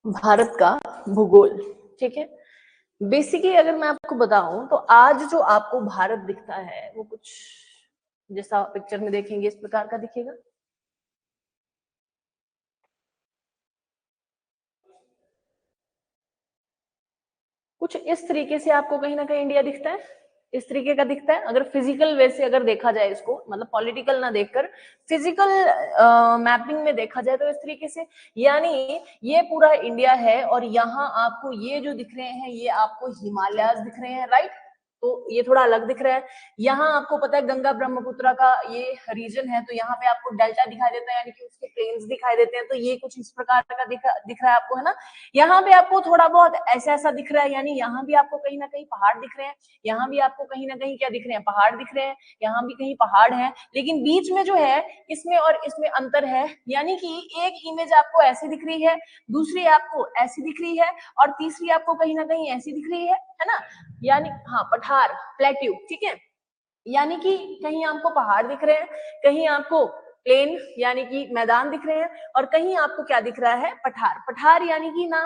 भारत का भूगोल। ठीक है, बेसिकली अगर मैं आपको बताऊं तो आज जो आपको भारत दिखता है वो कुछ जैसा पिक्चर में देखेंगे इस प्रकार का दिखेगा। कुछ इस तरीके से आपको कहीं ना कहीं इंडिया दिखता है, इस तरीके का दिखता है। अगर फिजिकल वे से अगर देखा जाए इसको, मतलब पॉलिटिकल ना देखकर फिजिकल मैपिंग में देखा जाए तो इस तरीके से, यानी ये पूरा इंडिया है और यहाँ आपको ये जो दिख रहे हैं ये आपको हिमालयाज दिख रहे हैं, राइट। तो ये थोड़ा अलग दिख रहा है। यहाँ आपको पता है गंगा ब्रह्मपुत्र का ये रीजन है, तो यहाँ पे आपको डेल्टा दिखाई देता है, यानी कि उसके प्लेन्स दिखाई देते हैं। तो ये कुछ इस प्रकार का दिख रहा है आपको, है ना। यहाँ पे आपको थोड़ा बहुत ऐसा ऐसा दिख रहा है, यानी यहाँ भी आपको कहीं ना कहीं पहाड़ दिख रहे हैं, यहाँ भी आपको कहीं ना कहीं क्या दिख रहे हैं, पहाड़ दिख रहे हैं, यहाँ भी कहीं पहाड़ है, लेकिन बीच में जो है इसमें और इसमें अंतर है। यानी कि एक इमेज आपको ऐसी दिख रही है, दूसरी आपको ऐसी दिख रही है, और तीसरी आपको कहीं ना कहीं ऐसी दिख रही है ना। यानी हाँ, पठार, प्लेट्यू, ठीक है। यानी कि कहीं आपको पहाड़ दिख रहे हैं, कहीं आपको प्लेन यानी कि मैदान दिख रहे हैं, और कहीं आपको क्या दिख रहा है, पठार। पठार यानी कि ना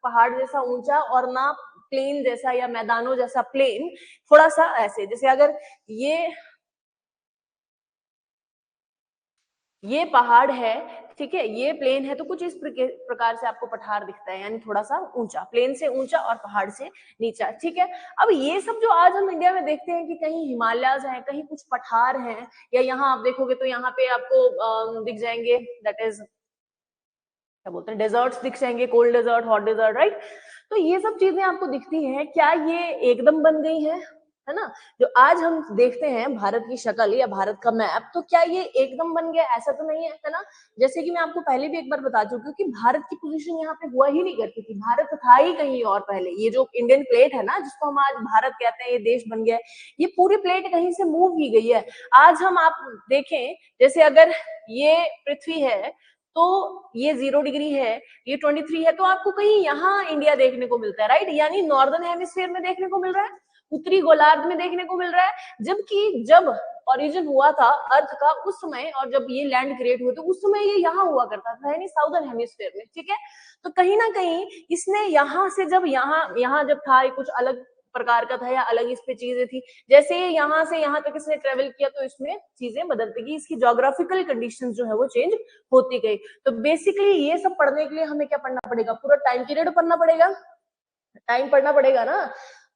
पहाड़ जैसा ऊंचा और ना प्लेन जैसा या मैदानों जैसा प्लेन, थोड़ा सा ऐसे, जैसे अगर ये पहाड़ है, ठीक है, ये प्लेन है, तो कुछ इस प्रकार से आपको पठार दिखता है, यानी थोड़ा सा ऊंचा, प्लेन से ऊंचा और पहाड़ से नीचा, ठीक है। अब ये सब जो आज हम इंडिया में देखते हैं कि कहीं हिमालयाज हैं, कहीं कुछ पठार हैं, या यहाँ आप देखोगे तो यहाँ पे आपको दिख जाएंगे, दैट इज क्या बोलते हैं, डेजर्ट्स दिख जाएंगे, cold desert, hot desert, right. तो ये सब चीजें आपको दिखती हैं, क्या ये एकदम बन गई है ना। जो आज हम देखते हैं भारत की शक्ल या भारत का मैप, तो क्या ये एकदम बन गया, ऐसा तो नहीं है ना। जैसे कि मैं आपको पहले भी एक बार बता चुकी हूँ कि भारत की पोजीशन यहाँ पे हुआ ही नहीं करती थी, भारत था ही कहीं और पहले। ये जो इंडियन प्लेट है ना, जिसको हम आज भारत कहते हैं, ये देश बन गया है, ये पूरी प्लेट कहीं से मूव की गई है। आज हम आप देखें, जैसे अगर ये पृथ्वी है तो ये 0 डिग्री है, ये 23 है, तो आपको कहीं यहाँ इंडिया देखने को मिलता है, राइट। यानी नॉर्दर्न हेमिस्फीयर में देखने को मिल रहा है, उत्तरी गोलार्ध में देखने को मिल रहा है। जबकि जब ओरिजिन हुआ था अर्थ का उस समय, और जब ये लैंड क्रिएट हुए थे उस समय ये यहाँ हुआ करता था, यानी साउदर्न हेमिस्फीयर में, ठीक है। तो कहीं ना कहीं इसने यहाँ से, जब यहाँ यहाँ जब था, कुछ अलग प्रकार का था या अलग इस पे चीजें थी, जैसे यहाँ से यहाँ तक इसने ट्रेवल किया तो इसमें चीजें बदलती गई, इसकी जोग्राफिकल कंडीशंस जो है वो चेंज होती गई। तो बेसिकली ये सब पढ़ने के लिए हमें क्या पढ़ना पड़ेगा, पूरा टाइम पीरियड पढ़ना पड़ेगा, टाइम पढ़ना पड़ेगा ना।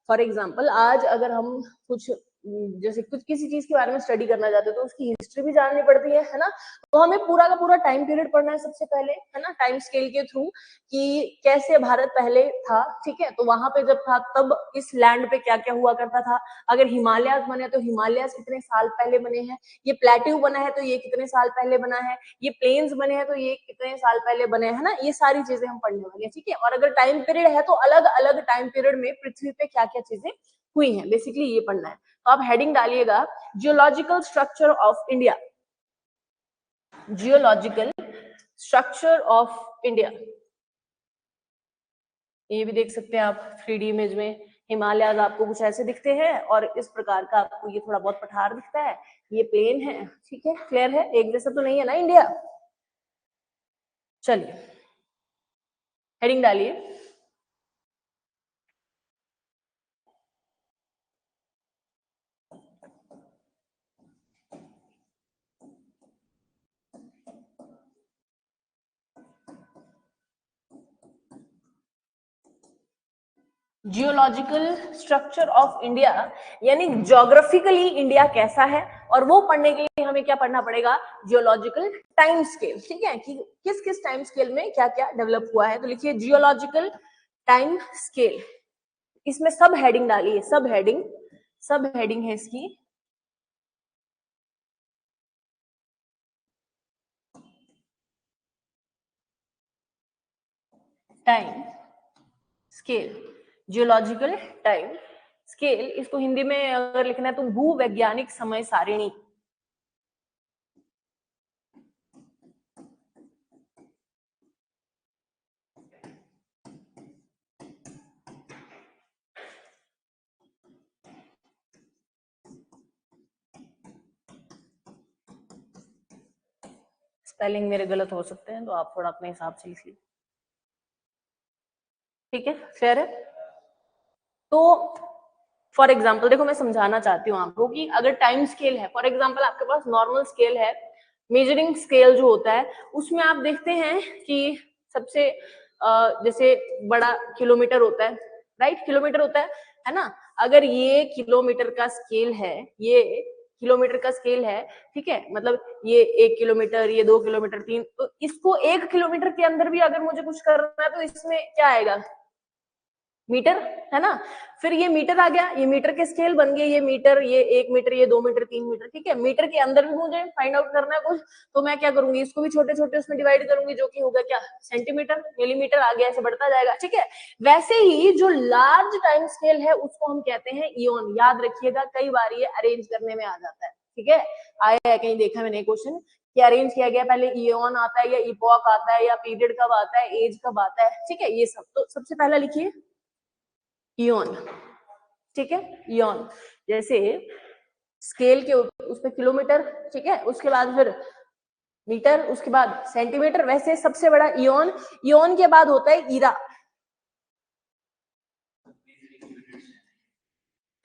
फॉर एग्जाम्पल आज अगर हम कुछ जैसे कुछ किसी चीज के बारे में स्टडी करना चाहते हैं तो उसकी हिस्ट्री भी जाननी पड़ती है ना। तो हमें पूरा का पूरा टाइम पीरियड पढ़ना है सबसे पहले, है ना, टाइम स्केल के थ्रू, कि कैसे भारत पहले था, ठीक है। तो वहां पे जब था तब इस लैंड पे क्या क्या हुआ करता था, अगर हिमालयाज बने तो हिमालयाज कितने साल पहले बने हैं, ये प्लेट्यू बना है तो ये कितने साल पहले बना है, ये प्लेन्स बने हैं तो ये कितने साल पहले बने हैं, ना। ये सारी चीजें हम पढ़ने वाले हैं, ठीक है। और अगर टाइम पीरियड है तो अलग अलग टाइम पीरियड में पृथ्वी पे क्या क्या चीजें हुई हैं, बेसिकली ये पढ़ना है। तो आप हेडिंग डालिएगा, geological structure of India, geological structure of India. ये भी देख सकते हैं आप 3D इमेज में, हिमालय आपको कुछ ऐसे दिखते हैं और इस प्रकार का आपको ये थोड़ा बहुत पठार दिखता है, ये प्लेन है, ठीक है, क्लियर है, एक जैसा तो नहीं है ना इंडिया। चलिए हेडिंग डालिए, जियोलॉजिकल स्ट्रक्चर ऑफ इंडिया, यानी ज्योग्राफिकली इंडिया कैसा है, और वो पढ़ने के लिए हमें क्या पढ़ना पड़ेगा, जियोलॉजिकल टाइम स्केल, ठीक है, कि किस किस टाइम स्केल में क्या क्या डेवलप हुआ है। तो लिखिए जियोलॉजिकल टाइम स्केल, इसमें सब हेडिंग डालिए, सब हेडिंग है इसकी, time scale, geological time scale. इसको हिंदी में अगर लिखना है तो भूवैज्ञानिक समय सारिणी। स्पेलिंग मेरे गलत हो सकते हैं तो आप थोड़ा अपने हिसाब से लिख लीजिए। ठीक है, फेयर है। तो फॉर एग्जाम्पल देखो, मैं समझाना चाहती हूँ आपको कि अगर टाइम स्केल है, फॉर एग्जाम्पल आपके पास नॉर्मल स्केल है, मेजरिंग स्केल जो होता है उसमें आप देखते हैं कि सबसे जैसे बड़ा किलोमीटर होता है, राइट, किलोमीटर होता है ना। अगर ये किलोमीटर का स्केल है, ये किलोमीटर का स्केल है, ठीक है, मतलब ये 1 किलोमीटर, ये 2 किलोमीटर, 3, तो इसको 1 किलोमीटर के अंदर भी अगर मुझे कुछ करना है तो इसमें क्या आएगा, मीटर, है ना। फिर ये मीटर आ गया, ये मीटर के स्केल बन गए, ये मीटर, ये 1 मीटर, ये 2 मीटर, 3 मीटर, ठीक है। मीटर के अंदर भी मुझे फाइंड आउट करना है कुछ, तो मैं क्या करूंगी, इसको भी छोटे छोटे उसमें डिवाइड करूंगी, जो कि होगा क्या, सेंटीमीटर, मिलीमीटर आ गया, ऐसे बढ़ता जाएगा, ठीक है। वैसे ही जो लार्ज टाइम स्केल है उसको हम कहते हैं इयन। याद रखिएगा, कई बार ये अरेंज करने में आ जाता है, ठीक है। आया है कहीं, देखा मैंने क्वेश्चन कि अरेंज किया गया, पहले इयन आता है या इपॉक आता है या पीरियड कब आता है, एज कब आता है, ठीक है। ये सब तो सबसे पहला लिखिए इयन, ठीक है, इयन। जैसे स्केल के उस पे किलोमीटर, ठीक है, उसके बाद फिर मीटर, उसके बाद सेंटीमीटर, वैसे सबसे बड़ा इयन। इयन के बाद होता है ईरा,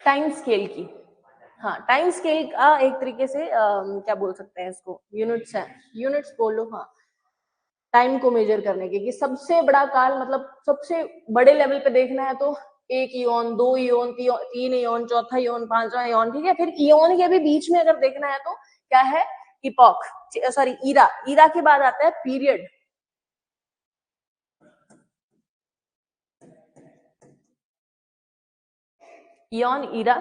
टाइम स्केल की, हाँ, टाइम स्केल का एक तरीके से क्या बोल सकते हैं इसको, यूनिट्स है, यूनिट्स बोलो, हाँ, टाइम को मेजर करने के, कि सबसे बड़ा काल, मतलब सबसे बड़े लेवल पे देखना है तो 1 इयन, 2 इयन, 3 इयन, चौथा इयन, पांचवा इयन, ठीक है। फिर इयन के भी बीच में अगर देखना है तो क्या है, इपॉक, सॉरी ईरा। ईरा के बाद आता है period, eon, era,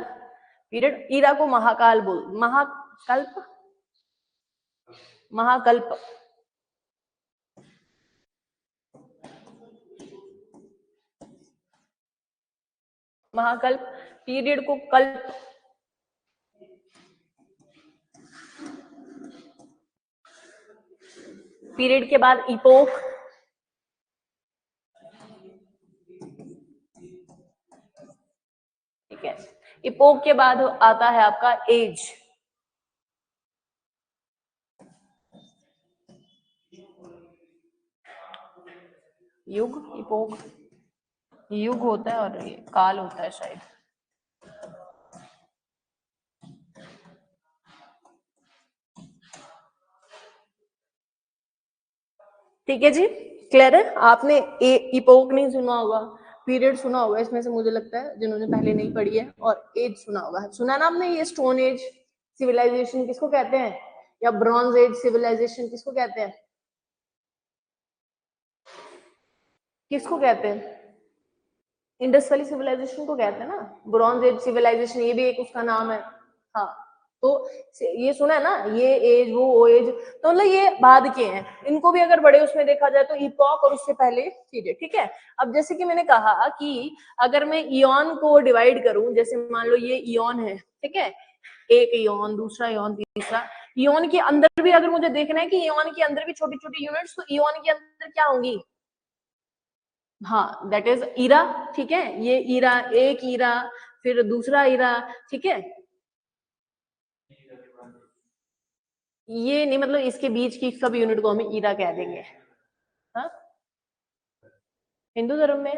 period. Era को महाकाल बोल, महाकल्प, महाकल्प, महाकल्प। पीरियड को कल्प, पीरियड के बाद इपोक, ठीक है। इपोक के बाद आता है आपका एज, युग, इपोक युग होता है और ये काल होता है शायद। ठीक है जी, क्लियर है। आपने इपोक नहीं सुना होगा, पीरियड सुना होगा इसमें से, मुझे लगता है जिन्होंने पहले नहीं पढ़ी है, और एज सुना होगा। सुना ना आपने, ये स्टोन एज सिविलाइजेशन किसको कहते हैं, या ब्रॉन्ज एज सिविलाइजेशन किसको कहते हैं, किसको कहते हैं, इंडस वैली सिविलाइजेशन को कहते हैं ना, ब्रॉन्ज एज सिविलाइजेशन, ये भी एक उसका नाम है। हाँ, तो ये सुना है ना, ये एज वो एज, तो मतलब ये बाद के हैं। इनको भी अगर बड़े उसमें देखा जाए तो इपॉक और उससे पहले पीरियड, ठीक है। अब जैसे कि मैंने कहा कि अगर मैं इयन को डिवाइड करूं, जैसे मान लो ये इयन है, ठीक है, एक इयन, दूसरा इयन, तीसरा इयन, के अंदर भी अगर मुझे देखना है कि इयन के अंदर भी छोटी छोटी यूनिट्स, तो इयन के अंदर क्या होंगी, हाँ, दैट इज ईरा, ठीक है। ये ईरा, एक ईरा, फिर दूसरा ईरा, ठीक है। ये नहीं, मतलब इसके बीच की सब यूनिट को हम ईरा कह देंगे, हाँ, हिंदू धर्म में,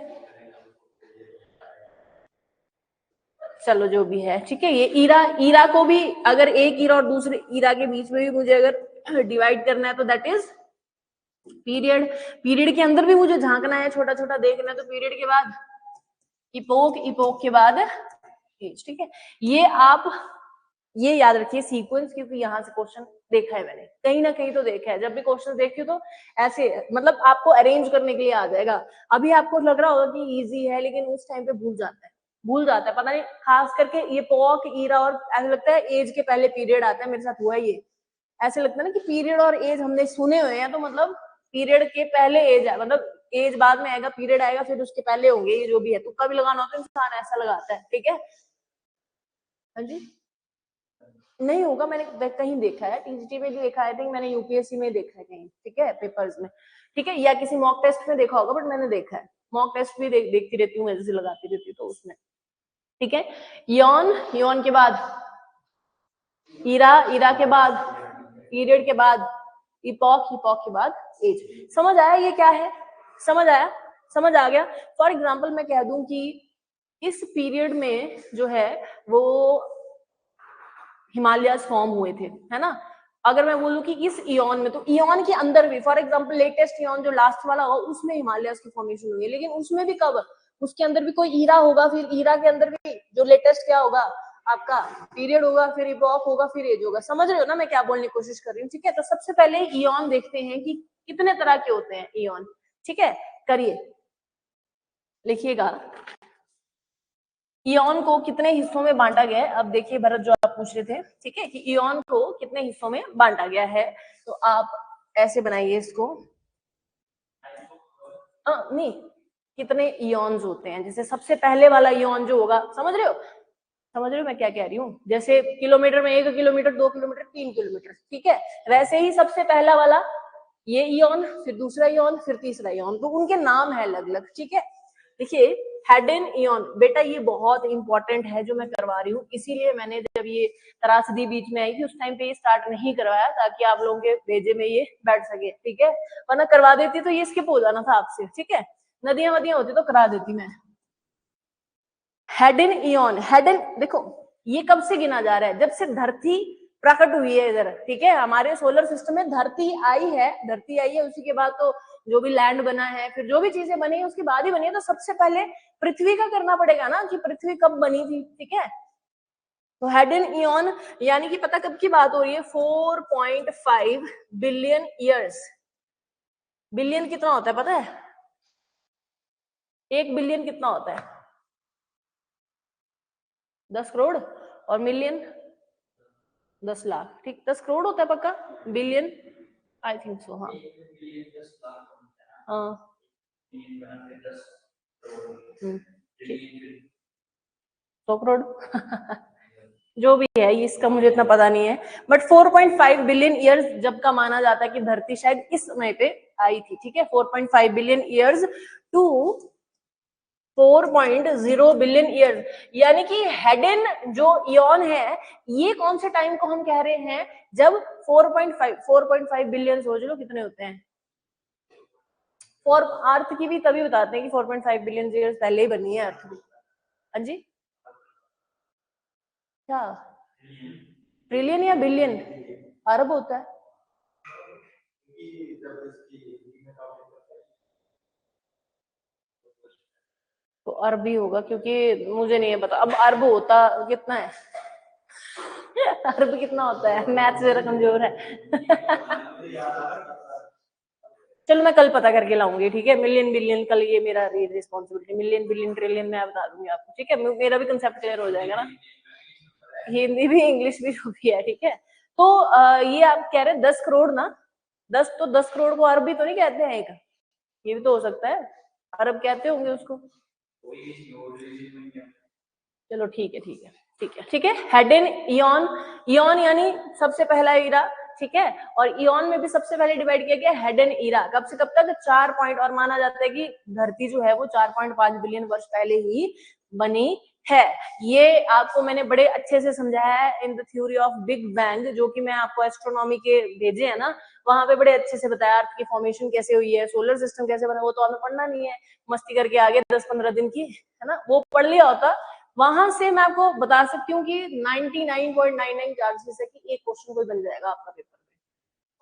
चलो जो भी है, ठीक है। ये ईरा, ईरा को भी अगर एक ईरा और दूसरे ईरा के बीच में भी मुझे अगर डिवाइड करना है तो दैट इज पीरियड। पीरियड के अंदर भी मुझे झांकना है, छोटा छोटा देखना है, तो पीरियड के बाद इपोक, इपोक के बाद एज, ठीक है। ये आप ये याद रखिए सीक्वेंस, क्योंकि यहाँ से क्वेश्चन देखा है मैंने, कहीं ना कहीं तो देखा है। जब भी क्वेश्चन देखती हूँ तो ऐसे, मतलब आपको अरेंज करने के लिए आ जाएगा। अभी आपको लग रहा होगा कि इजी है, लेकिन उस टाइम पे भूल जाता है, भूल जाता है, पता नहीं, खास करके ये पॉक, ईरा, और ऐसा लगता है एज के पहले पीरियड आता है। मेरे साथ हुआ है ये, ऐसे लगता है ना कि पीरियड और एज हमने सुने हुए हैं, तो मतलब पीरियड के पहले एज है, मतलब एज बाद में आएगा, पीरियड आएगा फिर उसके पहले होंगे, ये जो भी है। तुक्का भी लगाना होता है, इंसान ऐसा लगाता है, ठीक है। हाँ जी, नहीं होगा, मैंने कहीं देखा है, टीजीटी में भी देखा है, आई थिंक मैंने यूपीएससी में देखा है कहीं, ठीक है, पेपर्स में, ठीक है, या किसी मॉक टेस्ट में देखा होगा, बट मैंने देखा है। मॉक टेस्ट भी देखती रहती हूँ, मैं जैसे लगाती रहती हूँ तो उसमें, ठीक है। यौन, यौन के बाद ईरा, ईरा के बाद पीरियड के बाद इपॉक, इपॉक के बाद एज। समझ आया ये क्या है, समझ आया। समझ आ गया? फॉर एग्जाम्पल मैं कह दूं कि इस पीरियड में जो है वो हिमालयाज फॉर्म हुए थे, है ना। अगर मैं बोलूं कि इस इयॉन में, तो इयॉन के अंदर भी, फॉर एग्जांपल लेटेस्ट इयॉन जो लास्ट वाला होगा उसमें हिमालयाज की फॉर्मेशन हुई है, लेकिन उसमें भी कब, उसके अंदर भी कोई ईरा होगा, फिर ईरा के अंदर भी जो लेटेस्ट क्या होगा आपका पीरियड होगा, फिर इपॉक होगा, फिर एज होगा। समझ रहे हो ना मैं क्या बोलने की कोशिश कर रही हूँ? ठीक है, तो सबसे पहले इयॉन देखते हैं कि कितने तरह के होते हैं इयॉन। ठीक है, करिए, लिखिएगा इयॉन को कितने हिस्सों में बांटा गया है। अब देखिए भरत, जो आप पूछ रहे थे, ठीक है, कि इयॉन को कितने हिस्सों में बांटा गया है, तो आप ऐसे बनाइए इसको। नहीं, कितने इयॉन्स होते हैं, जैसे सबसे पहले वाला इयॉन जो होगा, समझ रहे हो, समझ रहे हो मैं क्या कह रही हूँ? जैसे किलोमीटर में 1 किलोमीटर, 2 किलोमीटर, 3 किलोमीटर, ठीक है, वैसे ही सबसे पहला वाला ये इयॉन, फिर दूसरा इयॉन, फिर तीसरा इयॉन, तो उनके नाम है अलग अलग। ठीक है, देखिए हेडेन इयॉन, बेटा ये बहुत इंपॉर्टेंट है जो मैं करवा रही हूँ, इसीलिए मैंने जब ये त्रासदी बीच में आई थी उस टाइम पे ये स्टार्ट नहीं करवाया, ताकि आप लोगों के भेजे में ये बैठ सके। ठीक है, वरना करवा देती तो ये स्किप हो जाना था आपसे। ठीक है, नदियां वदियां होती तो करा देती मैं। हेडेन इयॉन, हेडेन देखो ये कब से गिना जा रहा है, जब से धरती प्रकट हुई है इधर। ठीक है, हमारे सोलर सिस्टम में धरती आई है, धरती आई है, उसी के बाद तो जो भी लैंड बना है, फिर जो भी चीजें बनी है उसके बाद ही बनी है, तो सबसे पहले पृथ्वी का करना पड़ेगा ना कि पृथ्वी कब बनी थी। ठीक है, तो हेडेन इयॉन यानी कि पता कब की बात हो रही है, 4.5 बिलियन ईयर्स। बिलियन कितना होता है पता है? 1 बिलियन कितना होता है? 10 करोड़, और मिलियन 10 लाख। ठीक, 10 करोड़ होता है पक्का, बिलियन आई थिंक सो। हाँ हाँ 100 करोड़ जो भी है इसका मुझे इतना पता नहीं है, बट 4.5 बिलियन ईयर्स जब का माना जाता है कि धरती शायद इस समय पे आई थी। ठीक है, 4.5 billion years to 4.0 billion years, यानी कि हेडेन जो इयॉन है, ये कौन से टाइम को हम कह रहे हैं, जब 4.5 बिलियन, सोच लो कितने होते हैं। फॉर अर्थ की भी तभी बताते हैं कि 4.5 बिलियन ईयर्स पहले ही बनी है अर्थ भी। हाँ जी, क्या ट्रिलियन या बिलियन? अरब होता है। तो अरब ही होगा, क्योंकि मुझे नहीं है पता अब अरब होता कितना है अरब कितना होता है, मैथ जरा कमजोर है चलो मैं कल पता करके लाऊंगी। ठीक है, मिलियन बिलियन कल ये मेरा रिस्पॉन्सिबिलिटी, मिलियन बिलियन ट्रिलियन मैं बता दूंगी आपको। ठीक है, मेरा भी कंसेप्ट क्लियर हो जाएगा ना, हिंदी भी इंग्लिश भी जो भी है। ठीक है, तो ये आप कह रहे हैं 10 करोड़ ना, 10 तो 10 करोड़ को अरब भी तो नहीं कहते हैं एक, ये भी तो हो सकता है, अरब कहते होंगे उसको। चलो ठीक है ठीक है ठीक है ठीक है, हेडेन इयॉन, इयॉन यानी सबसे पहला ईरा। ठीक है, और इयॉन में भी सबसे पहले डिवाइड किया गया हेडेन ईरा, कब से कब तक, 4 पॉइंट, और माना जाता है कि धरती जो है वो 4.5 बिलियन वर्ष पहले ही बनी है। ये आपको मैंने बड़े अच्छे से समझाया है in the theory of big bang, जो कि मैं आपको एस्ट्रोनॉमी के भेजे है ना, वहां पे बड़े अच्छे से बताया अर्थ की फॉर्मेशन कैसे हुई है, सोलर सिस्टम कैसे बना, वो तो हमें पढ़ना नहीं है, मस्ती करके आगे 10-15 दिन की, है ना, वो पढ़ लिया होता। वहां से मैं आपको बता सकती हूँ कि 99.99 चांसेस है कि एक क्वेश्चन कोई बन जाएगा आपका पेपर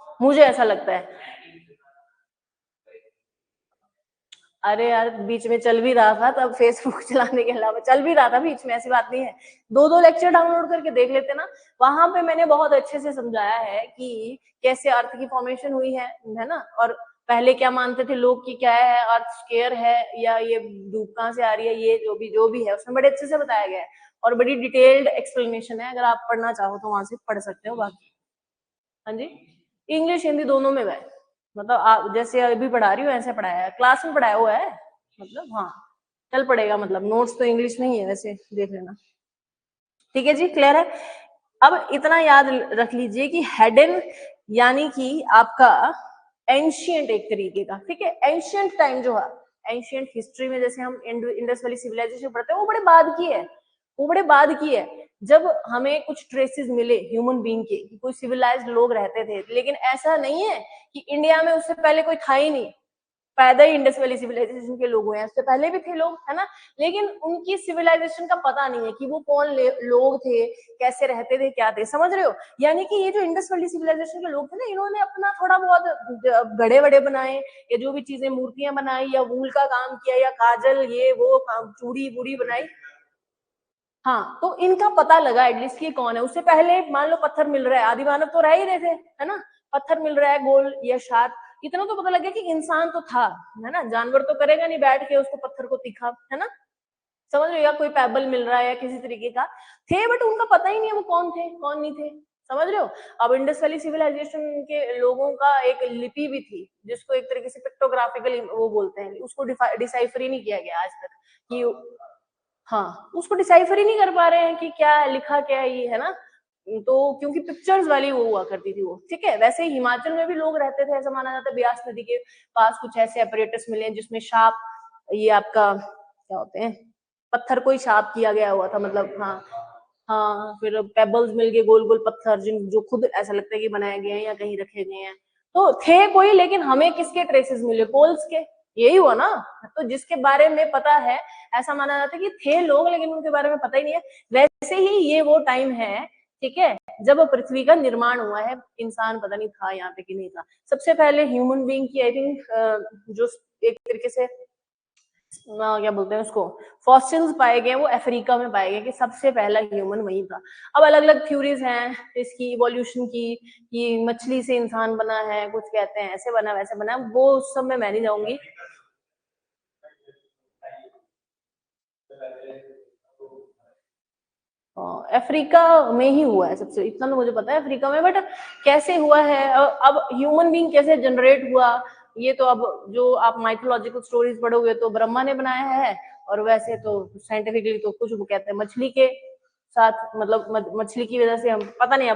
में, मुझे ऐसा लगता है। अरे यार बीच में चल भी रहा था, तब फेसबुक चलाने के अलावा चल भी रहा था बीच में, ऐसी बात नहीं है, 2-2 लेक्चर डाउनलोड करके देख लेते ना, वहां पे मैंने बहुत अच्छे से समझाया है कि कैसे अर्थ की फॉर्मेशन हुई है ना, और पहले क्या मानते थे लोग कि क्या है, अर्थ स्केयर है या ये धूप कहाँ से आ रही है, ये जो भी है उसमें बड़े अच्छे से बताया गया है, और बड़ी डिटेल्ड एक्सप्लेनेशन है, अगर आप पढ़ना चाहो तो वहां से पढ़ सकते हो। बाकी हाँ जी, इंग्लिश हिंदी दोनों में है, मतलब आप जैसे अभी पढ़ा रही हो ऐसे पढ़ाया है, क्लास में पढ़ाया हुआ है, मतलब हाँ चल पड़ेगा, मतलब नोट्स तो इंग्लिश में ही है वैसे, देख लेना। ठीक है जी, क्लियर है। अब इतना याद रख लीजिए कि हेडेन यानी कि आपका एंशियंट एक तरीके का। ठीक है, एंशियंट टाइम जो है, एंशियंट हिस्ट्री में जैसे हम इंडस वैली सिविलाइजेशन पढ़ते हैं, वो बड़े बाद की है, वो बड़े बाद की है, जब हमें कुछ ट्रेसेस मिले ह्यूमन बीइंग के कि कोई सिविलाइज्ड लोग रहते थे, लेकिन ऐसा नहीं है कि इंडिया में उससे पहले कोई था ही नहीं। पैदा ही इंडस वैली सिविलाइजेशन के लोग हुए हैं, उससे पहले भी थे लोग, है ना, लेकिन उनकी सिविलाइजेशन का पता नहीं है कि वो कौन लोग थे, कैसे रहते थे, क्या थे, समझ रहे हो। यानी कि ये जो इंडस वैली सिविलाइजेशन के लोग थे ना, इन्होंने अपना थोड़ा बहुत गड़े वड़े बनाए, या जो भी चीजें मूर्तियां बनाई, या वूल का काम किया, या काजल ये वो चूड़ी बूड़ी बनाई, हाँ, तो इनका पता लगा एटलीस्ट ये कौन है। उससे पहले मान लो पत्थर मिल रहा है, आदि मानव तो रह ही रहे थे, है ना, पत्थर मिल रहा है गोल या शार्प, इतना तो पता लग गया कि इंसान तो था, है ना, जानवर तो करेगा नहीं बैठ के उसको पत्थर को तीखा, है ना, समझ रहे हो, या कोई पेबल मिल रहा है या किसी तरीके का थे, बट उनका पता ही नहीं है वो कौन थे कौन नहीं थे, समझ रहे हो। अब इंडस वैली सिविलाइजेशन के लोगों का एक लिपि भी थी, जिसको एक तरीके से पिक्टोग्राफिकल वो बोलते हैं, उसको डिसाइफर ही नहीं किया गया आज तक कि, हाँ, उसको डिसाइफर ही नहीं कर पा रहे हैं कि क्या लिखा क्या है ये, है ना, तो क्योंकि पिक्चर्स वाली वो हुआ करती थी वो, ठीक है। वैसे ही हिमाचल में भी लोग रहते थे, ऐसा माना जाता है, ब्यास नदी के पास कुछ ऐसे अपरेटस मिले जिसमें शार्प, ये आपका क्या होते हैं, पत्थर को ही शार्प किया गया हुआ था, मतलब हाँ हाँ, फिर पेबल्स मिल गए, गोल गोल पत्थर, जिन जो खुद ऐसा लगता है कि बनाए गए हैं या कहीं रखे गए हैं, तो थे कोई, लेकिन हमें किसके ट्रेसेस मिले, कोल्स के, यही हुआ ना। तो जिसके बारे में पता है, ऐसा माना जाता है कि थे लोग, लेकिन उनके बारे में पता ही नहीं है। वैसे ही ये वो टाइम है, ठीक है, जब पृथ्वी का निर्माण हुआ है, इंसान पता नहीं था यहाँ पे कि नहीं था। सबसे पहले ह्यूमन बीइंग की आई थिंक जो एक तरीके से क्या बोलते हैं उसको, फॉसिल्स पाए गए वो अफ्रीका में पाए गए, कि सबसे पहला ह्यूमन वहीं था। अब अलग अलग थ्योरीज हैं इसकी इवोल्यूशन की, कि मछली से इंसान बना है, कुछ कहते हैं ऐसे बना वैसे बना, वो उस सब में मैं नहीं जाऊंगी। अफ्रीका में ही हुआ है सबसे, इतना तो मुझे पता है अफ्रीका में, बट कैसे हुआ है, अब ह्यूमन बीइंग कैसे जनरेट हुआ, ये तो अब जो आप माइथोलॉजिकल स्टोरीज पढ़ोगे तो ब्रह्मा ने बनाया है, और वैसे तो साइंटिफिकली तो कुछ वो कहते हैं मछली के साथ, मतलब मछली की वजह से हम पता नहीं।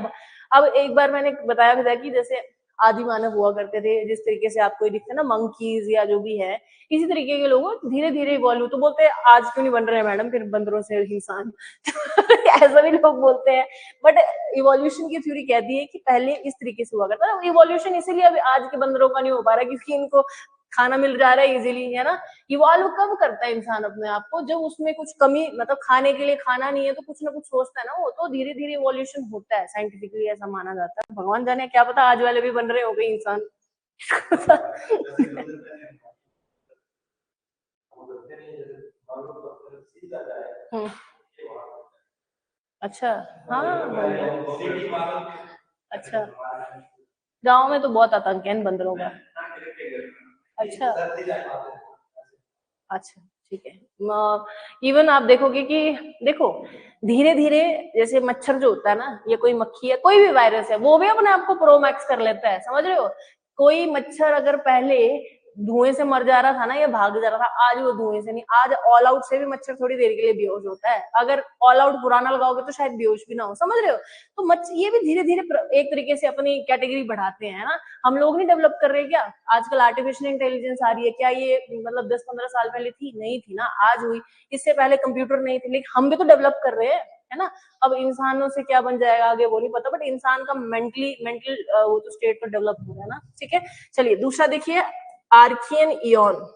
अब एक बार मैंने बताया था कि जैसे आदि मानव हुआ करते थे, जिस तरीके से आपको दिखते हैं ना मंकीज या जो भी है, इसी तरीके के लोग धीरे धीरे इवॉल्व, तो बोलते हैं आज क्यों नहीं बन रहे हैं मैडम फिर बंदरों से इंसान ऐसा भी लोग बोलते हैं, बट इवोल्यूशन की थ्योरी कहती है कि पहले इस तरीके से हुआ करता है। इवोल्यूशन इसीलिए अभी आज के बंदरों का नहीं हो पा रहा क्योंकि इनको खाना मिल जा रहा है इजीली, है ना। इवॉल्व कब करता है इंसान अपने आप को, जब उसमें कुछ कमी, मतलब खाने के लिए खाना नहीं है तो कुछ ना कुछ सोचता है ना वो, तो धीरे धीरे इवोल्यूशन होता है, साइंटिफिकली ऐसा माना जाता है। भगवान जाने, क्या पता आज वाले भी बन रहे हो गए इंसान अच्छा, हाँ, अच्छा, गांव में तो बहुत आतंक है इन बंदरों का। अच्छा, अच्छा, ठीक है। इवन आप देखोगे कि देखो धीरे धीरे, जैसे मच्छर जो होता है ना, या कोई मक्खी है, कोई भी वायरस है, वो भी अपने आप को प्रोमैक्स कर लेता है, समझ रहे हो। कोई मच्छर अगर पहले धुएं से मर जा रहा था ना, या भाग जा रहा था, आज वो धुएं से नहीं, आज ऑल आउट से भी मच्छर थोड़ी देर के लिए बेहोश होता है। अगर ऑल आउट पुराना लगाओगे तो शायद बेहोश भी ना हो, समझ रहे हो। तो मच्छर ये भी धीरे धीरे एक तरीके से अपनी कैटेगरी बढ़ाते हैं ना। हम लोग नहीं डेवलप कर रहे क्या, आजकल आर्टिफिशियल इंटेलिजेंस आ रही है, क्या ये मतलब 10-15 साल पहले थी, नहीं थी ना, आज हुई। इससे पहले कंप्यूटर नहीं थे, लेकिन हम भी तो डेवलप कर रहे हैं, है ना। अब इंसानों से क्या बन जाएगा आगे वो नहीं पता, बट इंसान का मेंटल वो तो स्टेट तो डेवलप हो रहा है ना, ठीक है। चलिए दूसरा देखिए, आर्कियन इयन।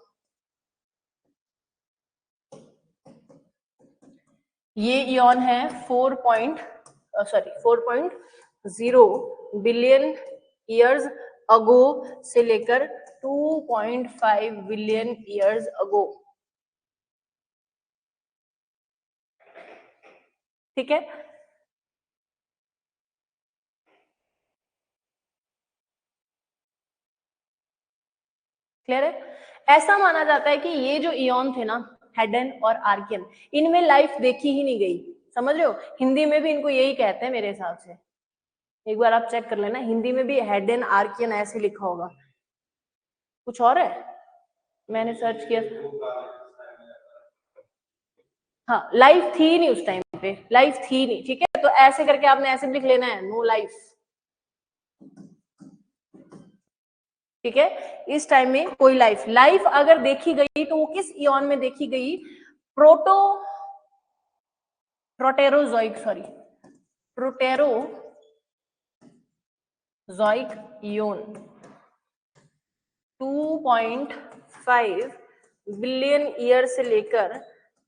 ये इयन है 4.0 बिलियन ईयर्स अगो से लेकर 2.5 बिलियन ईयर्स अगो, ठीक है। क्लियर है। ऐसा माना जाता है कि ये जो इयन थे ना, हेडन और आर्कियन, इनमें लाइफ देखी ही नहीं गई, समझ रहे हो। हिंदी में भी इनको यही कहते हैं मेरे हिसाब से, एक बार आप चेक कर लेना, हिंदी में भी हेडन आर्कियन ऐसे लिखा होगा, कुछ और है, मैंने सर्च किया। हाँ, लाइफ थी नहीं उस टाइम पे, लाइफ थी नहीं, ठीक है। तो ऐसे करके आपने ऐसे लिख लेना है, नो लाइफ, ठीक है। इस टाइम में कोई लाइफ अगर देखी गई तो वो किस इयन में देखी गई, प्रोटेरोजोइक इयन 2.5 5 बिलियन ईयर से लेकर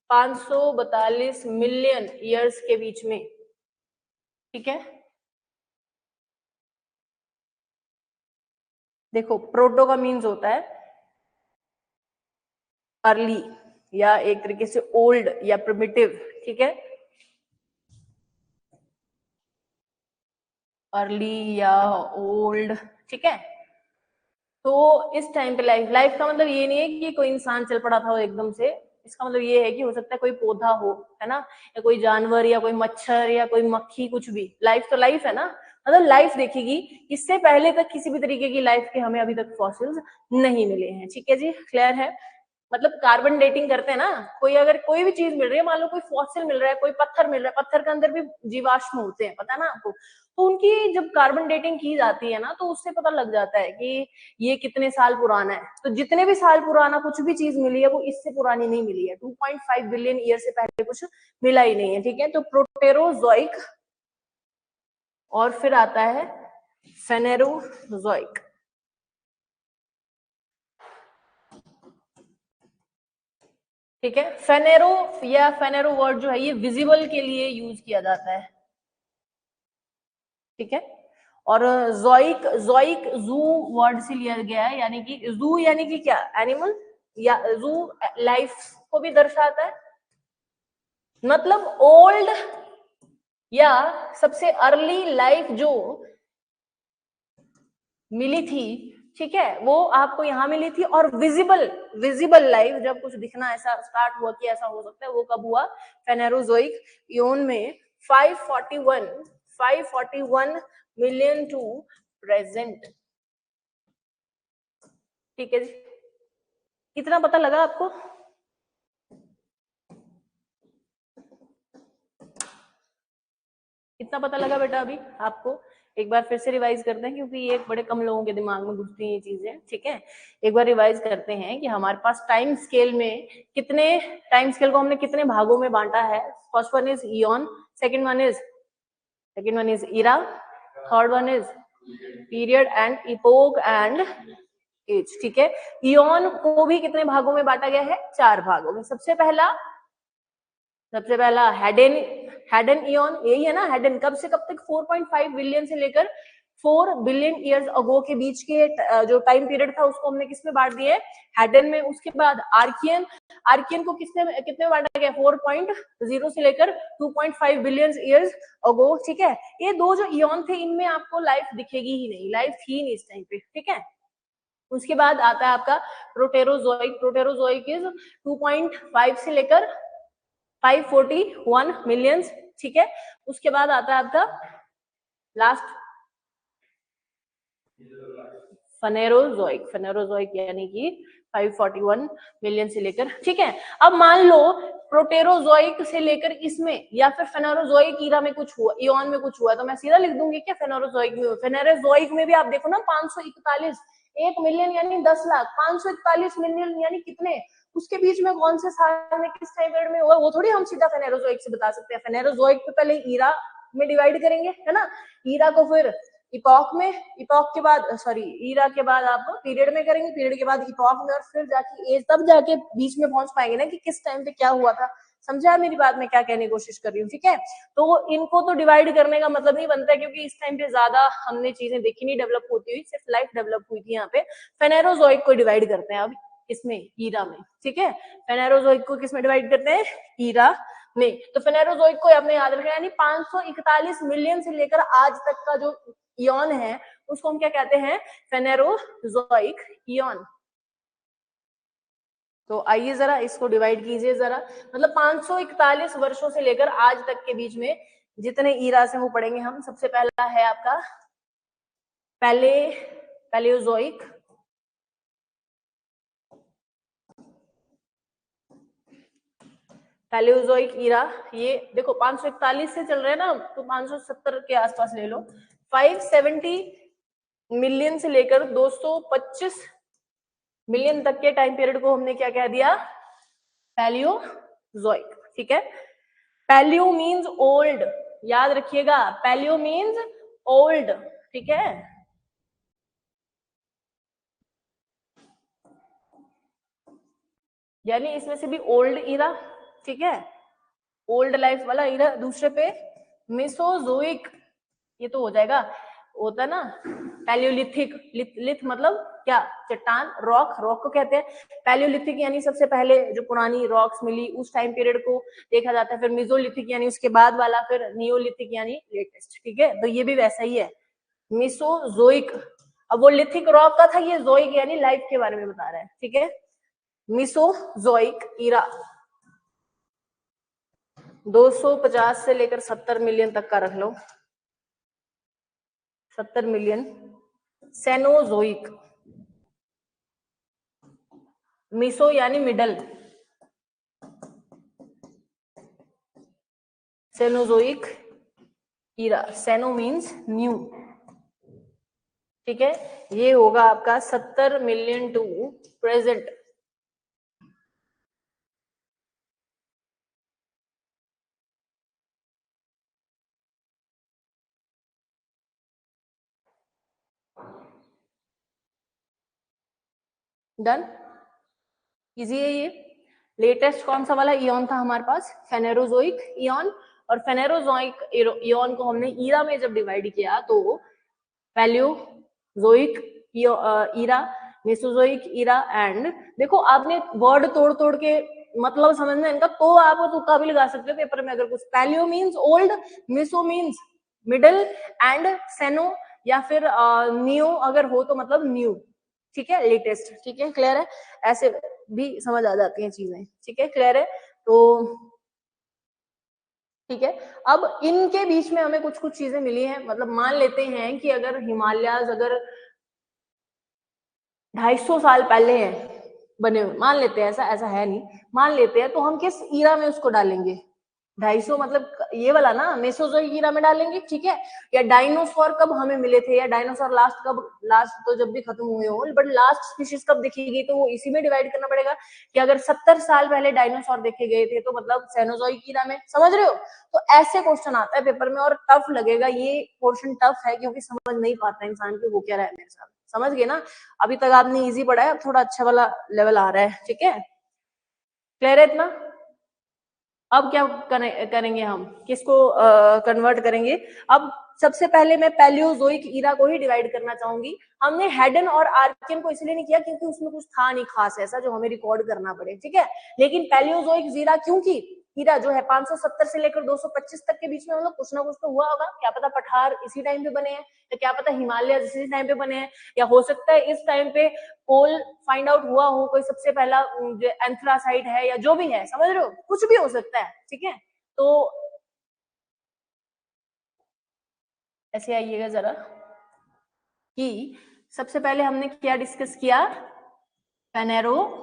542 मिलियन ईयर्स के बीच में, ठीक है। देखो प्रोटो का मीन्स होता है अर्ली या एक तरीके से ओल्ड या प्रिमिटिव, ठीक है, अर्ली या ओल्ड, ठीक है। तो इस टाइम पे लाइफ का मतलब ये नहीं है कि कोई इंसान चल पड़ा था वो एकदम से, इसका मतलब ये है कि हो सकता है कोई पौधा हो, है ना, या कोई जानवर या कोई मच्छर या कोई मक्खी, कुछ भी। लाइफ तो लाइफ है ना, मतलब लाइफ देखेगी। इससे पहले तक किसी भी तरीके की लाइफ के हमें अभी तक फॉसिल्स नहीं मिले हैं, ठीक है जी, क्लियर है। मतलब कार्बन डेटिंग करते हैं ना, कोई अगर कोई भी चीज मिल रही है, मान लो कोई फॉसिल मिल रहा है, कोई पत्थर मिल रहा है, पत्थर के अंदर भी जीवाश्म होते हैं, पता है ना आपको। तो उनकी जब कार्बन डेटिंग की जाती है ना, तो उससे पता लग जाता है कि ये कितने साल पुराना है। तो जितने भी साल पुराना कुछ भी चीज मिली है वो इससे पुरानी नहीं मिली है, 2.5 बिलियन ईयर से पहले कुछ मिला ही नहीं है, ठीक है। तो प्रोटेरोजोइक और फिर आता है फेनेरोजोइक, ठीक है। फेनेरो या फेनेरो वर्ड जो है ये विजिबल के लिए यूज किया जाता है, ठीक है। और जोइक, जोइक जू वर्ड से लिया गया है, यानी कि जू यानी कि क्या, एनिमल, या जू लाइफ को भी दर्शाता है, मतलब ओल्ड या सबसे अर्ली लाइफ जो मिली थी, ठीक है, वो आपको यहाँ मिली थी। और विजिबल, विजिबल लाइफ जब कुछ दिखना ऐसा स्टार्ट हुआ कि ऐसा हो सकता है, वो कब हुआ, फेनेरोजोइक इयोन में 541 मिलियन टू प्रेजेंट, ठीक है जी। कितना पता लगा आपको? कितना पता लगा बेटा अभी आपको? एक बार फिर से रिवाइज करते हैं, क्योंकि ये बड़े कम लोगों के दिमाग में घुसती हैं ये चीजें, ठीक है। एक बार रिवाइज करते हैं कि हमारे पास टाइम स्केल में कितने, टाइम स्केल को हमने कितने भागों में बांटा है। First one is eon, second one is era, third one is period and epoch and age, ठीक है। इयन को भी कितने भागों में बांटा गया है, 4 भागों में। सबसे पहला हेडन इयन, यही है ना हेडन, कब से कब तक, 4.5 बिलियन से लेकर 4 बिलियन ईयर्स अगो के बीच के जो टाइम पीरियड था उसको हमने किसमें बांट दिया है, हेडन में। उसके बाद आर्कियन, आर्कियन को किसने कितने बांटा गया, 4.0 से लेकर 2.5 बिलियन ईयर्स अगो, ठीक है। ये दो जो इयन थे इनमें आपको लाइफ दिखेगी ही नहीं, लाइफ थी नहीं इस टाइम पे, ठीक है। उसके बाद आता है आपका प्रोटेरोजोइक, प्रोटेरोजोइक इज 2.5 से लेकर 541 मिलियंस, ठीक है। उसके बाद आता है आपका लास्ट फेनेरोजोइक, फेनेरोजोइक यानी कि 541 मिलियन से लेकर, ठीक है। अब मान लो प्रोटेरोजोइक से लेकर इसमें या फिर फेनेरोजोइक ईरा में कुछ हुआ, इयन में कुछ हुआ, तो मैं सीधा लिख दूंगी क्या फेनेरोजोइक में। फेनेरोजोइक में भी आप देखो ना 541, 1 मिलियन यानी 10 लाख, 541 मिलियन यानी कितने, उसके बीच में कौन से साल में किस टाइम पीरियड में हुआ, वो थोड़ी हम सीधा फेनेरोजोइक से बता सकते हैं। फेनेरोजोइक पे पहले ईरा में डिवाइड करेंगे, है ना, ईरा को फिर इपॉक में, इपॉक के बाद सॉरी ईरा के बाद आप पीरियड में करेंगे, पीरियड के बाद इपॉक में, और फिर जाके एज, तब जाके बीच में पहुंच पाएंगे ना कि किस टाइम पे क्या हुआ था। समझा मेरी बात में क्या कहने की कोशिश कर रही हूँ, ठीक है। तो इनको तो डिवाइड करने का मतलब नहीं बनता है, क्योंकि इस टाइम पे ज्यादा हमने चीजें देखी नहीं डेवलप होती हुई, सिर्फ लाइफ डेवलप हुई थी यहाँ पे। फेनेरोजोइक को डिवाइड करते हैं अब इसमें, ईरा में, ठीक है। फेनेरोजोइक को किसमें डिवाइड करते हैं, ईरा में। तो फेनेरोजोइक को आपने याद रखना, यानी 541 मिलियन से लेकर आज तक का जो इयन है उसको हम क्या कहते हैं, फेनेरोजोइक इयन। तो आइए जरा इसको डिवाइड कीजिए जरा, मतलब 541 वर्षों से लेकर आज तक के बीच में जितने ईरा से वो पढ़ेंगे हम। सबसे पहला है आपका पैलेओजोइक, पैलेओजोइक ईरा, ये देखो 541 से चल रहे हैं ना, तो 570 के आसपास ले लो। 570 मिलियन से लेकर 225 मिलियन तक के टाइम पीरियड को हमने क्या कह दिया, पैलियोजोइक, ठीक है। पैलियो मीन्स ओल्ड, याद रखिएगा, पैलियो मीन्स ओल्ड, ठीक है। यानी इसमें से भी ओल्ड इरा, ठीक है, ओल्ड लाइफ वाला इरा, दूसरे पे मेसोजोइक, ये तो हो जाएगा, होता है ना पैलियोलिथिक, लिथ मतलब क्या, चट्टान, रॉक, रॉक को कहते हैं। पैलियोलिथिक यानी सबसे पहले जो पुरानी रॉक्स मिली उस टाइम पीरियड को देखा जाता है। फिर मेसोलिथिक यानी उसके बाद वाला, फिर नियोलिथिक यानी लेटेस्ट, ठीक है, तो ये भी वैसा ही है, मेसोजोइक। अब वो लिथिक रॉक का था, ये जोइक यानी लाइफ के बारे में बता रहा है, ठीक है। मेसोजोइक इरा 250 से लेकर 70 मिलियन तक का रख लो, 70 मिलियन। सेनोजोइक, मिसो यानी मिडल, सेनोजोइक इरा, सेनो मीन्स न्यू, ठीक है। ये होगा आपका 70 million to present. Done, easy है ये। लेटेस्ट कौन सा वाला इयन था हमारे पास, फेनेरोजोइक इयन, और फेनेरोजोइक इयन को हमने ईरा में जब डिवाइड किया तो Paleozoic era, Mesozoic era and, देखो आपने वर्ड तोड़ तोड़ के मतलब समझना इनका, तो आप तुक्का भी लगा सकते हो पेपर में अगर कुछ। Paleo means old, meso means middle, and ceno या फिर नियो अगर हो तो मतलब न्यू, ठीक है, लेटेस्ट, ठीक है, क्लियर है, ऐसे भी समझ आ जाती हैं चीजें, ठीक है, क्लियर है। तो ठीक है, अब इनके बीच में हमें कुछ कुछ चीजें मिली हैं, मतलब मान लेते हैं कि अगर हिमालयाज अगर 250 साल पहले हैं बने हुए, मान लेते हैं, ऐसा ऐसा है नहीं, मान लेते हैं, तो हम किस ईरा में उसको डालेंगे, 250 मतलब ये वाला ना, मेसोजोइक ईरा में डालेंगे, ठीक है। या डायनासोर कब हमें मिले थे, या डायनासोर लास्ट कब, लास्ट तो जब भी खत्म हुए हो, बट लास्ट स्पीशीज कब दिखेगी, तो वो इसी में डिवाइड करना पड़ेगा कि अगर 70 साल पहले डायनासोर देखे गए थे तो मतलब सेनोजोइक ईरा में, समझ रहे हो। तो ऐसे क्वेश्चन आता है पेपर में, और टफ लगेगा ये पोर्शन, टफ है क्योंकि समझ नहीं पाता इंसान की वो क्या रहा है मेरे साथ, समझ गए ना। अभी तक आपने इजी पढ़ा है, अब थोड़ा अच्छा वाला लेवल आ रहा है, ठीक है, क्लियर है इतना। अब क्या करेंगे हम, किसको कन्वर्ट करेंगे। अब सबसे पहले मैं पैलियोजोइक ईरा को ही डिवाइड करना चाहूंगी। हमने हेडन और आर्कियन को इसलिए नहीं किया क्योंकि उसमें कुछ था नहीं खास ऐसा जो हमें रिकॉर्ड करना पड़े, ठीक है। लेकिन पैलियोजोइक ईरा, क्योंकि ईरा जो है 570 से लेकर 225 तक के बीच में, मतलब कुछ ना कुछ तो हुआ होगा, क्या पता पठार इसी टाइम पे बने हैं, या क्या पता हिमालय इसी टाइम पे बने हैं, या हो सकता है इस टाइम पे कोल फाइंड आउट हुआ हो, कोई सबसे पहला जो एंथ्रासाइट है या जो भी है, समझ रहे हो, कुछ भी हो सकता है, ठीक है। तो ऐसे आइएगा जरा कि सबसे पहले हमने क्या डिस्कस किया, फेनेरोजोइक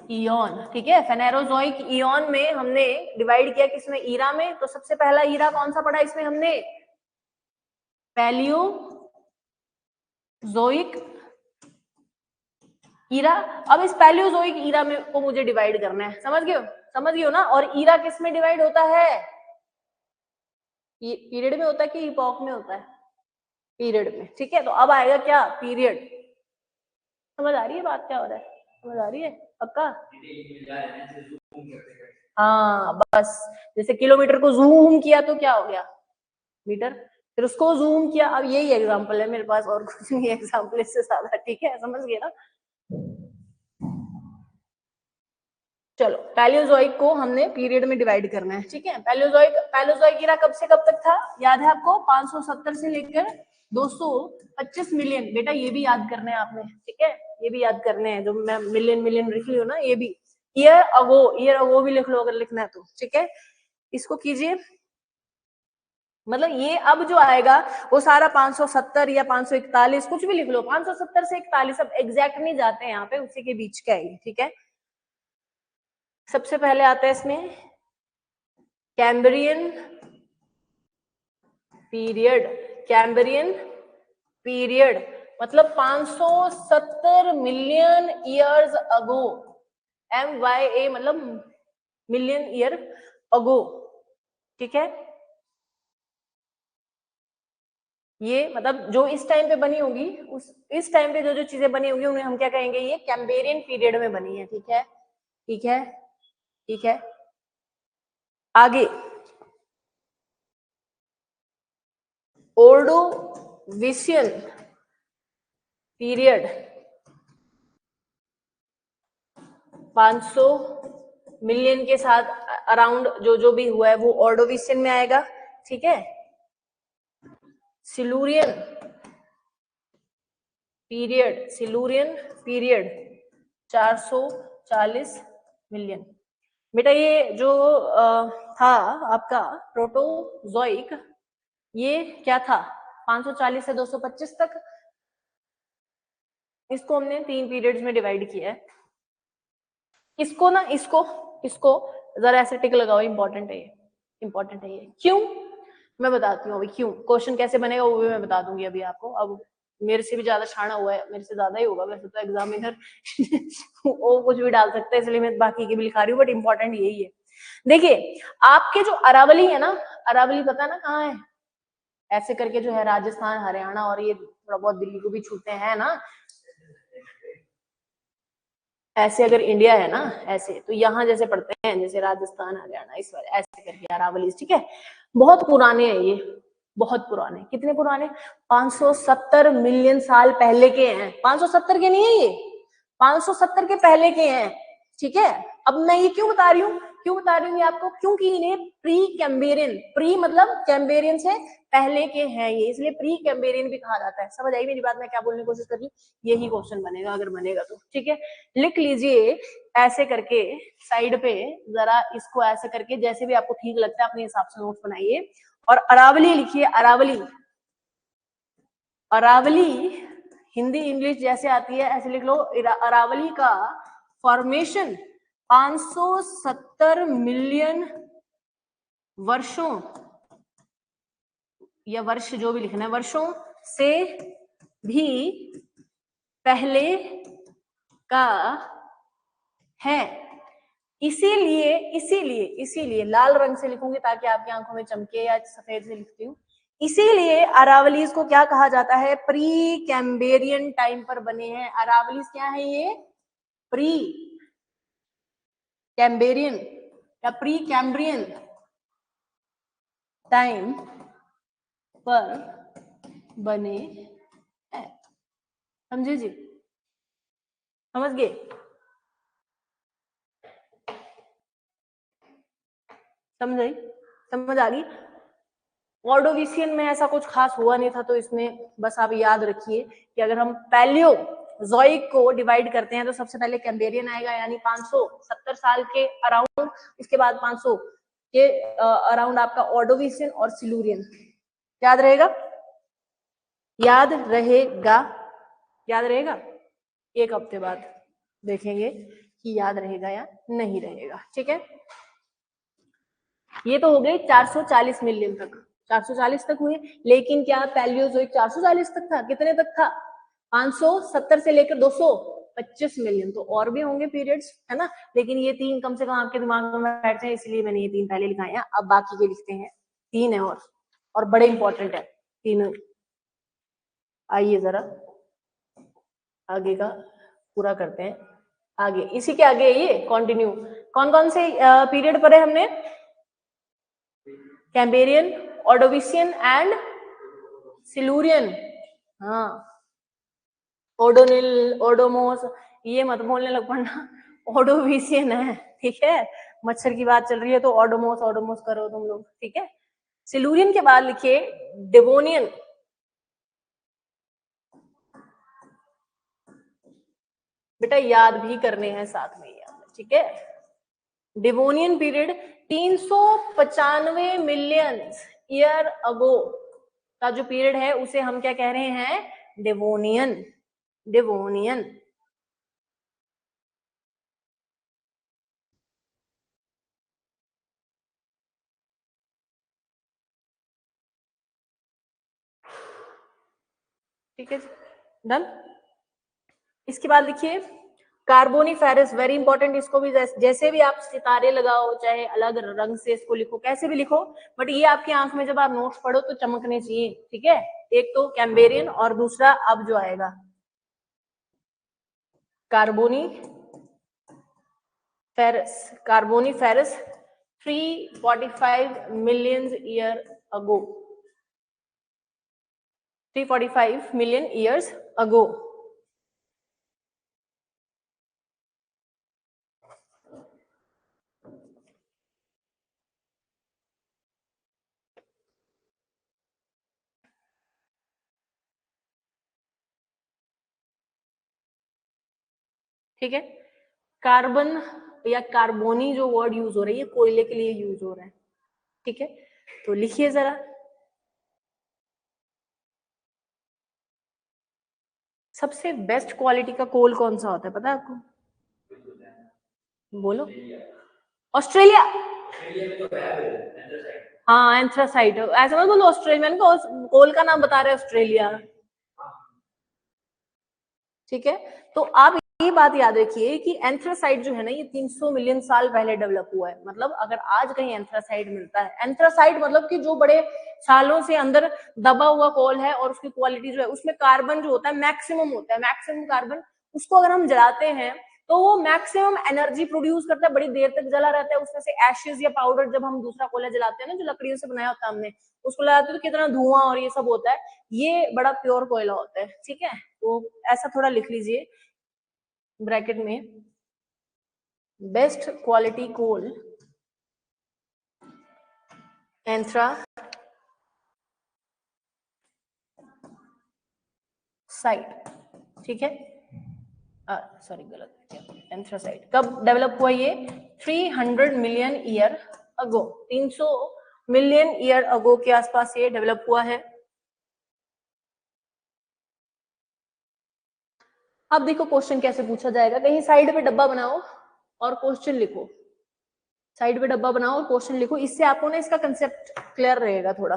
इयन, ठीक है। फेनेरोजोइक इयन में हमने डिवाइड किया किसमें, ईरा में। तो सबसे पहला ईरा कौन सा पढ़ा इसमें हमने, पैलियोजोइक ईरा। अब इस पैलियोजोइक ईरा में को मुझे डिवाइड करना है, समझ गए हो, समझ गए हो ना। और ईरा किस में डिवाइड होता है, पीरियड में होता है कि इपॉक में होता है, पीरियड में, ठीक है। तो अब आएगा क्या, पीरियड। समझ आ रही है बात क्या हो रहा है, समझ आ रही है पक्का। हाँ बस, जैसे किलोमीटर को जूम किया तो क्या हो गया, मीटर, फिर उसको जूम किया। अब यही एग्जांपल है मेरे पास, और कुछ नहीं एग्जांपल इससे ज्यादा, ठीक है, समझ गए ना। चलो, पैलियोजोइक को हमने पीरियड में डिवाइड करना है, ठीक है। पैलियोजोइक इरा कब से कब तक था, याद है आपको, 570 से लेकर 225 मिलियन। बेटा ये भी याद करने हैं आपने, ठीक है, ये भी याद करने हैं, जो मैं मिलियन मिलियन लिख ली हूँ ना, ये भी ईयर अगो भी लिख लो अगर लिखना है तो, ठीक है। इसको कीजिए, मतलब ये अब जो आएगा वो सारा 570 या 541 कुछ भी लिख लो, 570 से 41, अब एग्जैक्ट नहीं जाते हैं यहाँ पे, उसी के बीच का है, ठीक है। सबसे पहले आता है इसमें कैम्ब्रियन पीरियड, कैम्ब्रियन पीरियड मतलब 570 मिलियन ईयर्स अगो, MYA मतलब मिलियन ईयर अगो, ठीक है। ये मतलब जो इस टाइम पे बनी होगी, उस इस टाइम पे जो जो चीजें बनी होंगी उन्हें हम क्या कहेंगे, ये कैम्ब्रियन पीरियड में बनी है। ठीक है, ठीक है, ठीक है। आगे ओर्डोविशियन पीरियड 500 मिलियन के साथ अराउंड जो जो भी हुआ है वो ऑर्डोविशियन में आएगा। ठीक है, सिलूरियन पीरियड 440 मिलियन। बेटा ये जो था आपका प्रोटोजोइक, ये क्या था 540 से 225 तक। इसको हमने 3 पीरियड्स में डिवाइड किया है। इसको ना इसको इसको जरा ऐसे टिक लगाओ, इंपॉर्टेंट है ये, इंपॉर्टेंट है ये। क्यों, मैं बताती हूँ अभी क्यों। क्वेश्चन कैसे बनेगा वो भी मैं बता दूंगी अभी आपको। अब मेरे से भी ज्यादा छाना हुआ है, मेरे से ज्यादा ही होगा वैसे तो एग्जामिनर वो कुछ भी डाल सकता है, इसलिए मैं बाकी की भी लिखा रही हूँ, बट इंपॉर्टेंट यही है। देखिए आपके जो अरावली है ना, अरावली पता ना कहाँ है, ऐसे करके जो है राजस्थान, हरियाणा और ये थोड़ा बहुत दिल्ली को भी छूते हैं ना, ऐसे अगर इंडिया है ना ऐसे, तो यहाँ जैसे पढ़ते हैं जैसे राजस्थान, हरियाणा, इस बार ऐसे करके अरावली। ठीक है, बहुत पुराने हैं ये, बहुत पुराने। कितने पुराने, 570 मिलियन साल पहले के हैं। 570 के नहीं है ये, 570 के पहले के हैं। ठीक है, अब मैं ये क्यों बता रही हूँ, क्यों बता रही हूँ ये आपको, क्योंकि इन्हें प्री कैम्ब्रियन, प्री मतलब कैम्ब्रियन से पहले के हैं ये, इसलिए प्री कैम्ब्रियन भी कहा जाता है। समझ आई मेरी बात, मैं क्या बोलने की कोशिश कर रही हूँ, यही क्वेश्चन बनेगा अगर बनेगा तो। ठीक है, लिख लीजिए ऐसे करके साइड पे, जरा इसको ऐसे करके जैसे भी आपको ठीक लगता है अपने हिसाब से नोट बनाइए। और अरावली लिखिए, अरावली, अरावली हिंदी इंग्लिश जैसे आती है ऐसे लिख लो। अरावली का फॉर्मेशन 570 मिलियन वर्षों, या वर्ष जो भी लिखना है, वर्षों से भी पहले का है। इसीलिए इसीलिए इसीलिए लाल रंग से लिखूंगी ताकि आपकी आंखों में चमके, या सफेद से लिखती हूँ। इसीलिए अरावलीज को क्या कहा जाता है, प्री कैम्ब्रियन टाइम पर बने हैं। अरावलीज क्या है ये, प्री कैम्ब्रियन या प्री कैम्ब्रियन टाइम पर बने हैं। समझे जी, समझ गए, समझ आई, समझ आ गई। ऑर्डोविशियन में ऐसा कुछ खास हुआ नहीं था, तो इसमें बस आप याद रखिए कि अगर हम पैलियोजोइक को डिवाइड करते हैं तो सबसे पहले कैम्ब्रियन आएगा, यानी 570 साल के अराउंड। इसके बाद 500 के अराउंड आपका ऑर्डोविशियन और सिलूरियन। याद रहेगा, याद रहेगा, याद रहेगा। एक हफ्ते बाद देखेंगे कि याद रहेगा या नहीं रहेगा। ठीक है, ये तो हो गई 440 मिलियन तक, 440 तक हुए। लेकिन क्या पैलियोजोइक 440 तक था, कितने तक था, 570 से लेकर 225 मिलियन। तो और भी होंगे पीरियड्स, है ना, लेकिन ये 3 कम से कम आपके दिमाग में बैठते हैं, इसलिए मैंने ये 3 पहले लिखाए हैं। अब बाकी के लिखते हैं, 3 है और बड़े इंपॉर्टेंट है तीनों। आइए जरा आगे का पूरा करते हैं। आगे इसी के आगे ये कंटिन्यू, कौन कौन से पीरियड पढ़े हमने, कैम्ब्रियन, ऑर्डोविशियन एंड सिलूरियन। हाँ, ओडोनिल, ओडोमोस, ये मत बोलने लग पड़ना, ओडोविशियन है। ठीक है, मच्छर की बात चल रही है तो ओडोमोस ओडोमोस करो तुम लोग। ठीक है, सिलूरियन के बाद लिखिए डेवोनियन, बेटा याद भी करने हैं साथ में याद। ठीक है, Devonian period 395 million year ago का जो पीरियड है उसे हम क्या कह रहे हैं, डेवोनियन, डेवोनियन। ठीक है, डन। इसके बाद लिखिए कार्बोनिफेरस, वेरी इंपॉर्टेंट। इसको भी जैसे भी आप सितारे लगाओ, चाहे अलग रंग से इसको लिखो, कैसे भी लिखो, बट ये आपकी आंख में जब आप नोट्स पढ़ो तो चमकने चाहिए। ठीक है, एक तो कैम्बेरियन और दूसरा अब जो आएगा Carboniferous 345 million year ago, 345 million years ago. ठीक है, कार्बन या कार्बोनी जो वर्ड यूज हो रहा है ये कोयले के लिए यूज हो रहा है। ठीक है, तो लिखिए जरा, सबसे बेस्ट क्वालिटी का कोल कौन सा होता है पता है आपको? बोलो। ऑस्ट्रेलिया। हाँ एंथ्रासाइट, ऐसा मत बोलो ऑस्ट्रेलिया, मैंने कहा कोल का नाम बता रहे ऑस्ट्रेलिया। ठीक है, तो आप ये बात याद रखिए कि एंथ्रासाइट जो है ना ये 300 मिलियन साल पहले डेवलप हुआ है। मतलब अगर आज कहीं एंथ्रासाइट मिलता है, एंथ्रासाइट मतलब कि जो बड़े सालों से अंदर दबा हुआ कोल है और उसकी क्वालिटी जो है उसमें कार्बन जो होता है मैक्सिमम होता है, मैक्सिमम कार्बन, उसको अगर हम जलाते हैं तो वो मैक्सिमम एनर्जी प्रोड्यूस करता है, बड़ी देर तक जला रहता है। उसमें से एशेज या पाउडर जब हम दूसरा कोयला जलाते हैं ना, जो लकड़ियों से बनाया होता है हमने, उसको लगाते हैं तो कितना धुआं और ये सब होता है, ये बड़ा प्योर कोयला होता है। ठीक है, तो ऐसा थोड़ा लिख लीजिए ब्रैकेट में, बेस्ट क्वालिटी कोल एंथ्रासाइट। ठीक है, सॉरी गलत किया, एंथ्रासाइट कब डेवलप हुआ ये? 300 million year ago, 300 million year ago के आसपास ये डेवलप हुआ है। अब देखो क्वेश्चन कैसे पूछा जाएगा, कहीं साइड पे डब्बा बनाओ और क्वेश्चन लिखो, साइड पे डब्बा बनाओ और क्वेश्चन लिखो, इससे आपको ना इसका कंसेप्ट क्लियर रहेगा थोड़ा।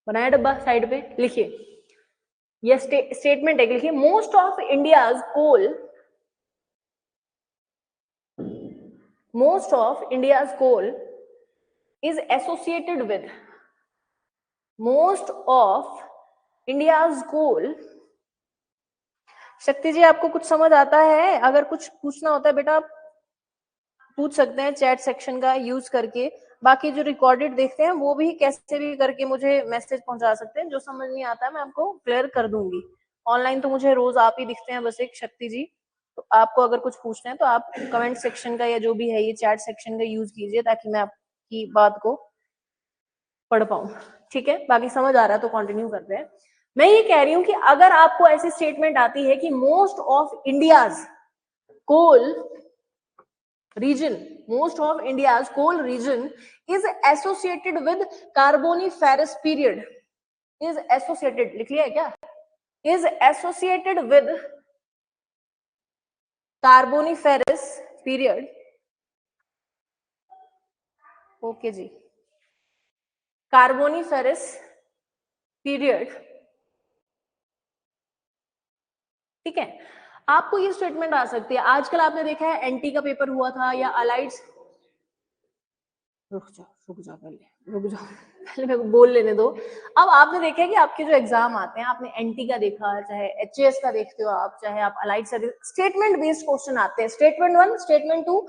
बनाया डब्बा, साइड पे लिखिए, ये स्टेटमेंट है, लिखिए most of India's coal, most of India's coal is associated with, most of India's coal। शक्ति जी आपको कुछ समझ आता है? अगर कुछ पूछना होता है बेटा आप पूछ सकते हैं चैट सेक्शन का यूज करके, बाकी जो रिकॉर्डेड देखते हैं वो भी कैसे भी करके मुझे मैसेज पहुंचा सकते हैं, जो समझ नहीं आता है मैं आपको क्लियर कर दूंगी। ऑनलाइन तो मुझे रोज आप ही दिखते हैं बस एक, शक्ति जी, तो आपको अगर कुछ पूछना है तो आप कमेंट सेक्शन का या जो भी है ये चैट सेक्शन का यूज कीजिए ताकि मैं आपकी बात को पढ़ पाऊं। ठीक है, बाकी समझ आ रहा है तो कंटिन्यू करते हैं। मैं ये कह रही हूं कि अगर आपको ऐसी स्टेटमेंट आती है कि most of India's coal region, most of India's coal region is associated with carboniferous period, is associated, लिख लिया है क्या? is associated with carboniferous period। Okay जी, कार्बोनिफेरस पीरियड। ठीक है, आपको ये स्टेटमेंट आ सकती है, आजकल आपने देखा है एनटी का पेपर हुआ था या अलाइड्स, रुक जाओ पहले मेरे को बोल लेने दो। अब आपने देखा है कि आपके जो एग्जाम आते हैं, आपने एनटी का देखा, चाहे एचएएस का देखते हो आप, चाहे आप अलाइड से, स्टेटमेंट बेस्ड क्वेश्चन आते हैं, स्टेटमेंट 1, स्टेटमेंट 2,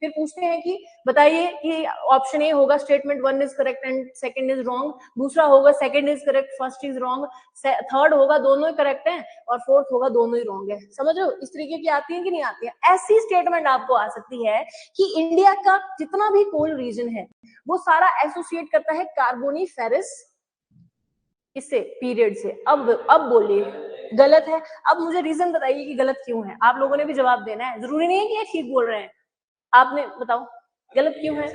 फिर पूछते हैं कि बताइए कि ऑप्शन ए होगा statement 1 is correct and second is wrong, दूसरा होगा second is correct first is wrong, third होगा दोनों ही करेक्ट है और फोर्थ होगा दोनों ही रॉन्ग है। समझ रहे हो, इस तरीके की आती है कि नहीं आती है? ऐसी स्टेटमेंट आपको आ सकती है कि इंडिया का जितना भी कोल रीजन है वो सारा एसोसिएट करता है कार्बोनिफेरस इससे, पीरियड से। अब बोलिए गलत है, अब मुझे रीजन बताइए कि गलत क्यों है, आप लोगों ने भी जवाब देना है, जरूरी नहीं है कि ये ठीक बोल रहे हैं, आपने बताओ गलत क्यों है?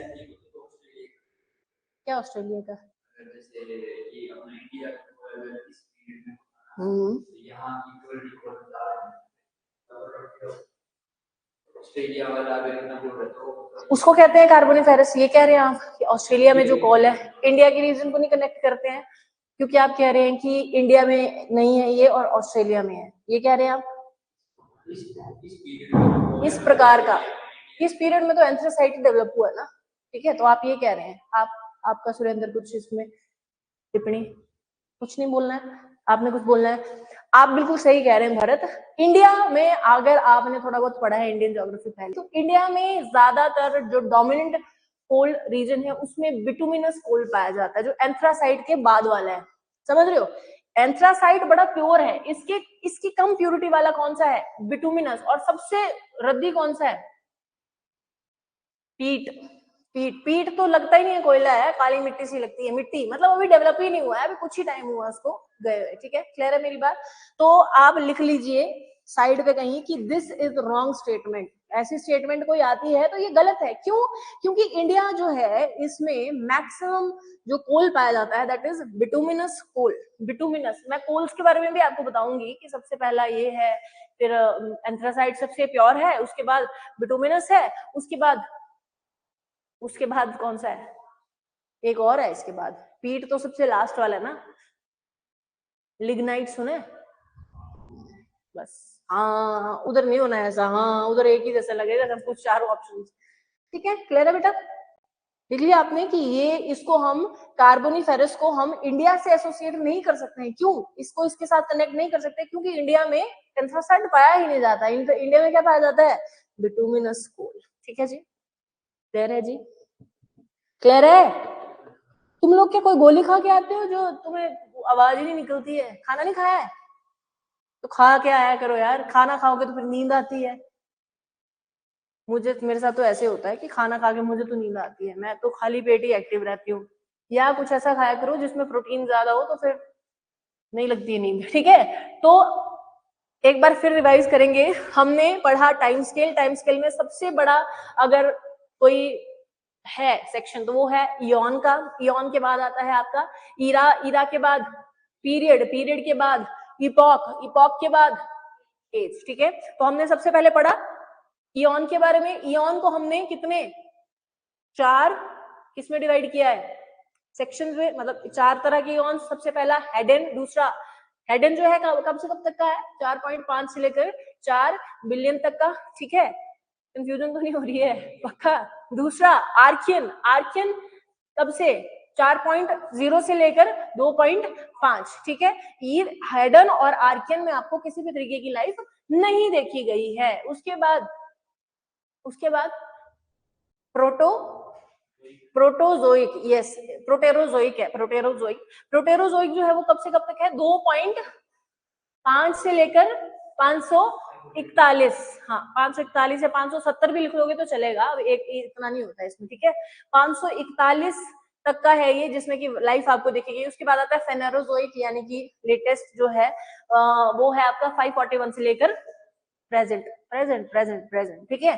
क्या ऑस्ट्रेलिया का? उसको कहते हैं कार्बोनिफेरस। ये कह रहे हैं आप कि ऑस्ट्रेलिया में जो कोल है इंडिया के रीजन को नहीं कनेक्ट करते हैं, क्योंकि आप कह रहे हैं कि इंडिया में नहीं है ये और ऑस्ट्रेलिया में है, ये कह रहे हैं आप इस प्रकार का, इस पीरियड में तो एंथ्रासाइट डेवलप हुआ है ना। ठीक है, तो आप ये कह रहे हैं, आप आपका सुरेंद्र कुछ इसमें टिप्पणी? कुछ नहीं बोलना है, आपने कुछ बोलना है? आप बिल्कुल सही कह रहे हैं भरत। इंडिया में अगर आपने थोड़ा बहुत पढ़ा है इंडियन ज्योग्राफी पहले, तो इंडिया में ज्यादातर जो डोमिनेंट कोल रीजन है उसमें बिटुमिनस कोल पाया जाता है, जो एंथ्रासाइट के बाद वाला है, समझ रहे हो? एंथ्रासाइट बड़ा प्योर है, इसकी कम प्योरिटी वाला कौन सा है? बिटुमिनस। और सबसे रद्दी कौन सा है? पीट। पीट तो लगता ही नहीं है कोयला है, काली मिट्टी सी लगती है, मिट्टी मतलब अभी डेवलप ही नहीं हुआ है, अभी कुछ ही टाइम हुआ उसको गए हुए, ठीक है? क्लियर है मेरी बात? तो आप लिख लीजिए साइड पे कहीं कि दिस इज रॉन्ग स्टेटमेंट। ऐसी स्टेटमेंट कोई आती है तो ये गलत है। क्यों? क्योंकि इंडिया जो है इसमें मैक्सिमम जो कोल पाया जाता है that is bituminous coal. Bituminous, मैं कोल्स के बारे में भी आपको बताऊंगी कि सबसे पहला ये है, फिर एंथ्रासाइट सबसे प्योर है, उसके बाद बिटुमिनस है, उसके बाद कौन सा है? एक और है इसके बाद, पीट तो सबसे लास्ट वाला है ना, लिग्नाइट सुने? बस हाँ, उधर नहीं होना है ऐसा, हाँ उधर एक ही जैसा लगेगा सब कुछ, चारों ऑप्शन। ठीक है, क्लियर है बेटा? देख लिया आपने कि ये इसको हम कार्बोनिफेरस को हम इंडिया से एसोसिएट नहीं कर सकते हैं। क्यों? इसको इसके साथ कनेक्ट नहीं कर सकते क्योंकि इंडिया में एंथ्रासाइट पाया ही नहीं जाता। इंडिया में क्या पाया जाता है? बिटुमिनस कोल। ठीक है जी, क्लियर है जी? क्लियर है? तुम लोग क्या कोई गोली खा के आते हो जो तुम्हें आवाज ही नहीं निकलती है? खाना नहीं खाया है तो खा के आया करो यार, खाना खाओगे तो फिर नींद आती है। मेरे साथ तो ऐसे होता है कि खाना खा के मुझे तो नींद आती है, मैं तो खाली पेट ही एक्टिव रहती हूँ। या कुछ ऐसा खाया करो जिसमें प्रोटीन ज्यादा हो तो फिर नहीं लगती है नींद। ठीक है, तो एक बार फिर रिवाइज करेंगे। हमने पढ़ा टाइम स्केल। टाइम स्केल में सबसे बड़ा अगर कोई है सेक्शन तो वो है इयॉन का। इयॉन के बाद आता है आपका ईरा, ईरा के बाद पीरियड, पीरियड के बाद इपॉक, इपॉक के बाद एज। ठीक है, तो हमने सबसे पहले पढ़ा इयॉन के बारे में। इयॉन को हमने कितने 4 किसमें डिवाइड किया है? सेक्शन में, मतलब 4 तरह के इयॉन। सबसे पहला हेडेन, दूसरा हेडेन जो है कब से कब तक का है? 4.5 से लेकर 4 बिलियन तक का। ठीक है, कंफ्यूजन तो नहीं हो रही है? पक्का? दूसरा आर्कियन, आर्कियन कब से? 4.0 से लेकर 2.5। ठीक है, हेडन और आर्कियन में आपको किसी भी तरीके की लाइफ नहीं देखी गई है। उसके बाद प्रोटोजोइक, यस प्रोटेरोजोइक है, प्रोटेरोजोइक। प्रोटेरोजोइक जो है वो कब से कब तक है? 2.5 से लेकर 541। हाँ 541 या 570 भी लिख लोगे तो चलेगा, अब एक इतना नहीं होता है इसमें। ठीक है, 541 तक का है ये, जिसमें कि लाइफ आपको दिखेगी। उसके बाद आता है फेनेरोजोइक, यानी कि लेटेस्ट जो है वो है आपका 541 से लेकर प्रेजेंट प्रेजेंट प्रेजेंट प्रेजेंट। ठीक है,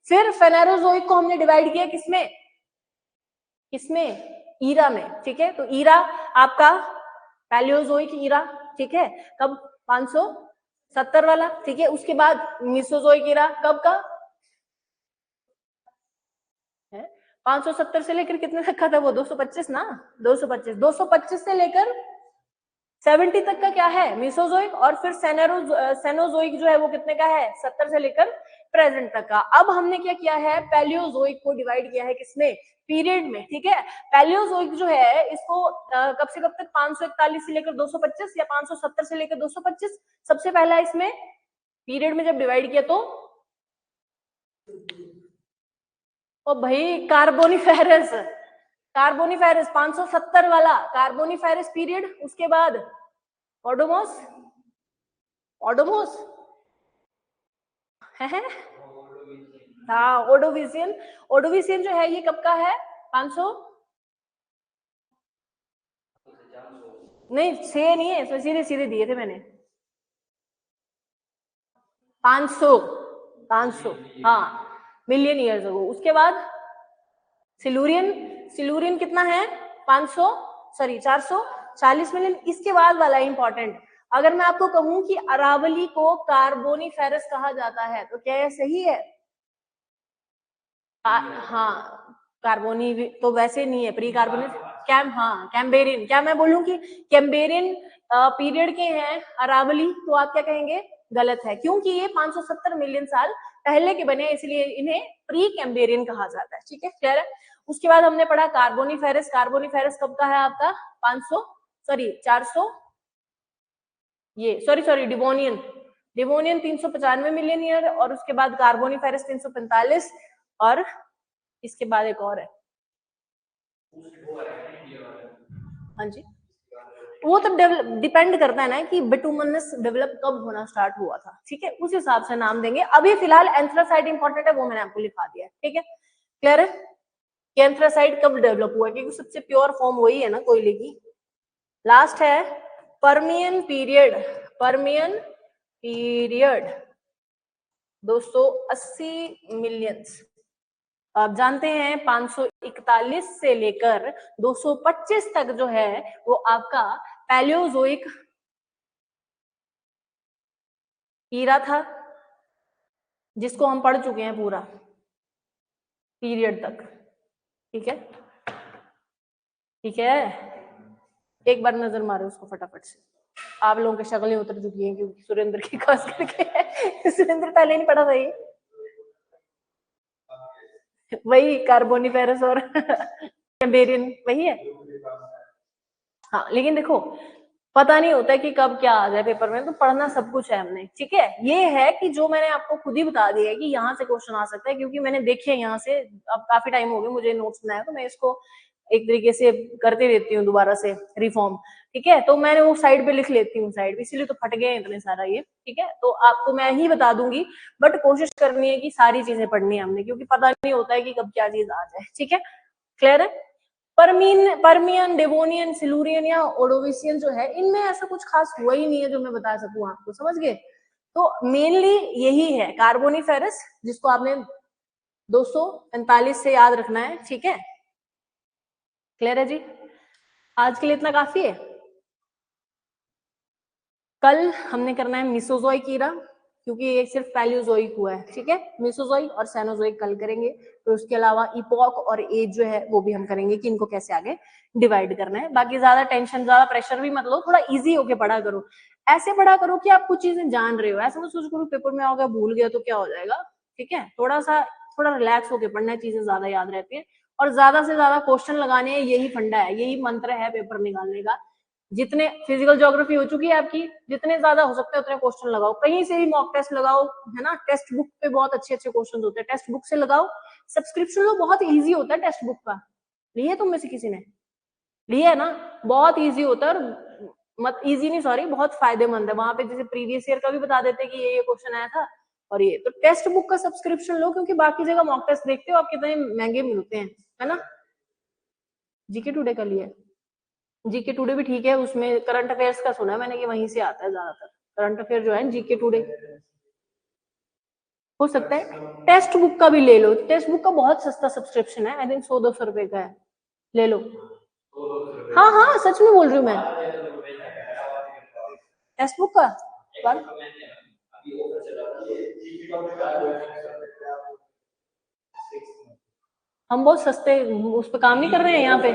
फिर फेनेरोजोइक को हमने डिवाइड किया किसमें? किसमें? ईरा में। ठीक है, तो ईरा आपका पैलियोजोइक ईरा। ठीक है, कब? 570 वाला। ठीक है, उसके बाद मिसोजोइक ईरा कब का है? 570 से लेकर कितने तक का था वो? 225 ना, 225 से लेकर 70 तक का क्या है? मिसोजोइक। और फिर सेनोजोइक जो है वो कितने का है? 70 से लेकर प्रेजेंट तक का। अब हमने क्या किया है? पैलियोजोइक को डिवाइड किया है किसमें? पीरियड में। ठीक है, पैलियोजोइक जो है इसको कब से कब तक? 541 से लेकर 225 या 570 से लेकर 225। सबसे पहला इसमें पीरियड में जब डिवाइड किया तो ओ भाई कार्बोनिफेरस, कार्बोनिफेरस 570 वाला कार्बोनिफेरस पीरियड। उसके बाद ओडोमोस, ओडोमोस है हाँ ओडोविजियन। ओडोविजियन जो है ये कब का है? 500 नहीं, 6 नहीं है, सीधे सीधे दिए थे मैंने। 500 हाँ मिलियन ईयर्स अगो। उसके बाद सिलूरियन, सिलूरियन कितना है? 500 सॉरी 440 मिलियन। इसके बाद वाला इंपॉर्टेंट, अगर मैं आपको कहूं कि अरावली को कार्बोनिफेरस कहा जाता है तो क्या यह सही है? हाँ कार्बोनी तो वैसे नहीं है, प्री कार्बोनिक हाँ कैम्बेरियन। क्या मैं बोलूं कि कैम्बेरियन पीरियड के हैं अरावली, तो आप क्या कहेंगे? गलत है, क्योंकि ये 570 मिलियन साल पहले के बने, इसलिए इन्हें प्री कैम्बेरियन कहा जाता है। ठीक है, क्लियर है? उसके बाद हमने पढ़ा कार्बोनिफेरस। कार्बोनिफेरस कब का है आपका? 400 डिवोनियन 395 मिलियन ईयर, और उसके बाद कार्बोनिफेरस 345, और इसके बाद एक और है, हाँ जी, वो तो डिपेंड करता है ना कि बिटुमिनस डेवलप कब होना स्टार्ट हुआ था, ठीक है, उस हिसाब से नाम देंगे। अभी फिलहाल एंथ्रासाइट इंपॉर्टेंट है, वो मैंने आपको लिखा दिया है, ठीक है, क्लियर है कि एंथ्रासाइट कब डेवलप हुआ, क्योंकि सबसे प्योर फॉर्म वही है ना कोयले की। लास्ट है Permian period. Permian period 280 million. आप जानते हैं 541 से लेकर 225 तक जो है वो आपका पैलियोजोइक ईरा था, जिसको हम पढ़ चुके हैं पूरा पीरियड तक, ठीक है, ठीक है। एक बार नजर मारे उसको फटाफट से, आप लोगों की शक्लें उतर चुकी हैं क्योंकि सुरेंद्र की खास करके सुरेंद्र पहले नहीं पढ़ा था ये, वही कार्बोनिफेरस और कैम्ब्रियन वही है। हाँ लेकिन देखो पता नहीं होता है कि कब क्या आ जाए पेपर में, तो पढ़ना सब कुछ है हमने, ठीक है। ये है कि जो मैंने आपको खुद ही बता दिया है कि यहाँ से क्वेश्चन आ सकता है, क्योंकि मैंने देखे यहाँ से, अब काफी टाइम हो गया मुझे नोट्स बनाया, तो मैं इसको एक तरीके से करते रहती हूँ दोबारा से रिफॉर्म, ठीक है। तो मैंने वो साइड पे लिख लेती हूँ साइड पे, इसीलिए तो फट गए इतने सारा ये, ठीक है। तो आपको मैं ही बता दूंगी, बट कोशिश करनी है कि सारी चीजें पढ़नी है हमने, क्योंकि पता नहीं होता है कि कब क्या चीज आ जाए, ठीक है, क्लियर है। पर्मियन, डेवोनियन, सिलूरियन या ओडोविसियन जो है, इनमें ऐसा कुछ खास हुआ ही नहीं है जो मैं बता सकूं आपको, समझ गए। तो मेनली यही है कार्बोनिफेरस, जिसको आपने 245 से याद रखना है, ठीक है, क्लियर है जी। आज के लिए इतना काफी है। कल हमने करना है मिसोजोइक ईरा, क्योंकि ये सिर्फ पैलियोजोइक हुआ है, ठीक है। मिसोजोइक और सेनोजोइक कल करेंगे, तो उसके अलावा इपोक और एज जो है वो भी हम करेंगे कि इनको कैसे आगे डिवाइड करना है। बाकी ज्यादा टेंशन, ज्यादा प्रेशर भी मत लो, थोड़ा इजी होके पढ़ा करो, ऐसे पढ़ा करो कि आप कुछ चीजें जान रहे हो, ऐसा मत सोच करो पेपर में आओगे भूल गया तो क्या हो जाएगा, ठीक है। थोड़ा रिलैक्स होके पढ़ना है, चीजें ज्यादा याद रहती है, और ज्यादा से ज्यादा क्वेश्चन लगाने हैं, यही फंडा है, यही मंत्र है पेपर निकालने का। जितने फिजिकल ज्योग्राफी हो चुकी है आपकी, जितने ज्यादा हो सकते हैं उतने क्वेश्चन लगाओ, कहीं से भी मॉक टेस्ट लगाओ, है ना, टेक्स्ट बुक पे बहुत अच्छे अच्छे क्वेश्चन होते हैं, टेक्स्ट बुक से लगाओ, सब्सक्रिप्शन लो, बहुत इजी होता है टेक्स्ट बुक का, लिए तुम में से किसी ने लिया है ना, बहुत इजी होता है, और मत इजी नहीं सॉरी बहुत फायदेमंद है, वहां पे जैसे प्रीवियस ईयर का भी बता देते कि ये क्वेश्चन आया था, और ये तो टेक्स्ट बुक का सब्सक्रिप्शन लो, क्योंकि बाकी जगह मॉक टेस्ट देखते हो आप कितने महंगे मिलते हैं, है ना। जीके टुडे का लिए जीके टुडे भी ठीक है, उसमें करंट अफेयर्स का सुना है मैंने कि वहीं से आता है ज्यादातर, करंट अफेयर जो है जीके टुडे हो सकता है। टेक्स्ट बुक का भी ले लो, टेक्स्ट बुक का बहुत सस्ता सब्सक्रिप्शन है, आई थिंक 100-200 रुपए का है, ले लो। हाँ हाँ सच में बोल रही हूँ मैं, टेक्स्ट बुक का हम बहुत सस्ते उस पर काम नहीं कर रहे हैं यहाँ पे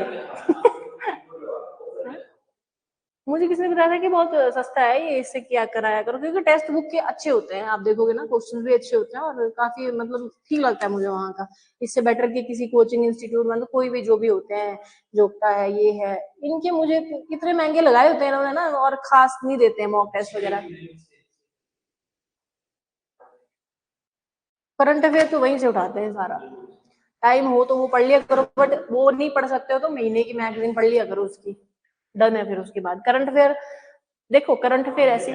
मुझे किसी ने बताया था कि बहुत सस्ता है ये, इससे क्या कराया करो, क्योंकि टेक्स्ट बुक के अच्छे होते हैं, आप देखोगे ना क्वेश्चन भी अच्छे होते हैं, और काफी मतलब ठीक लगता है मुझे वहाँ का, इससे बेटर कि किसी कोचिंग इंस्टीट्यूट में, तो कोई भी जो भी होते हैं, जोगता है ये है, इनके मुझे कितने महंगे लगाए होते हैं इन्होंने ना, और खास नहीं देते हैं मॉक टेस्ट वगैरह। करंट अफेयर तो वहीं से उठाते हैं सारा, टाइम हो तो वो पढ़ लिया करो, बट वो नहीं पढ़ सकते हो तो महीने की मैगजीन पढ़ लिया करो उसकी, डन है। फिर उसके बाद करंट अफेयर, देखो करंट अफेयर ऐसी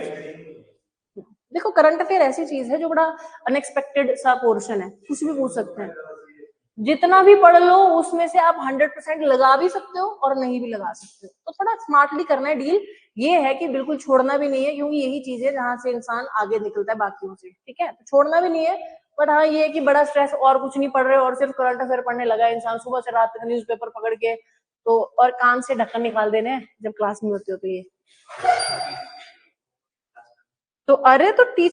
देखो करंट अफेयर ऐसी चीज है जो बड़ा अनएक्सपेक्टेड सा पोर्शन है, कुछ भी पूछ सकते हैं, जितना भी पढ़ लो उसमें से आप 100% लगा भी सकते हो और नहीं भी लगा सकते हो, तो थोड़ा स्मार्टली करना है डील, ये है कि बिल्कुल छोड़ना भी नहीं है, क्योंकि यही चीज है जहां से इंसान आगे निकलता है बाकियों से, ठीक है, तो छोड़ना भी नहीं है। बट हाँ ये है कि बड़ा स्ट्रेस, और कुछ नहीं पढ़ रहे और सिर्फ करंट अफेयर पढ़ने लगा इंसान सुबह से रात तक न्यूज़पेपर पकड़ के, तो और कान से ढक्कन निकाल देने जब क्लास में होते हो तो ये, तो अरे तो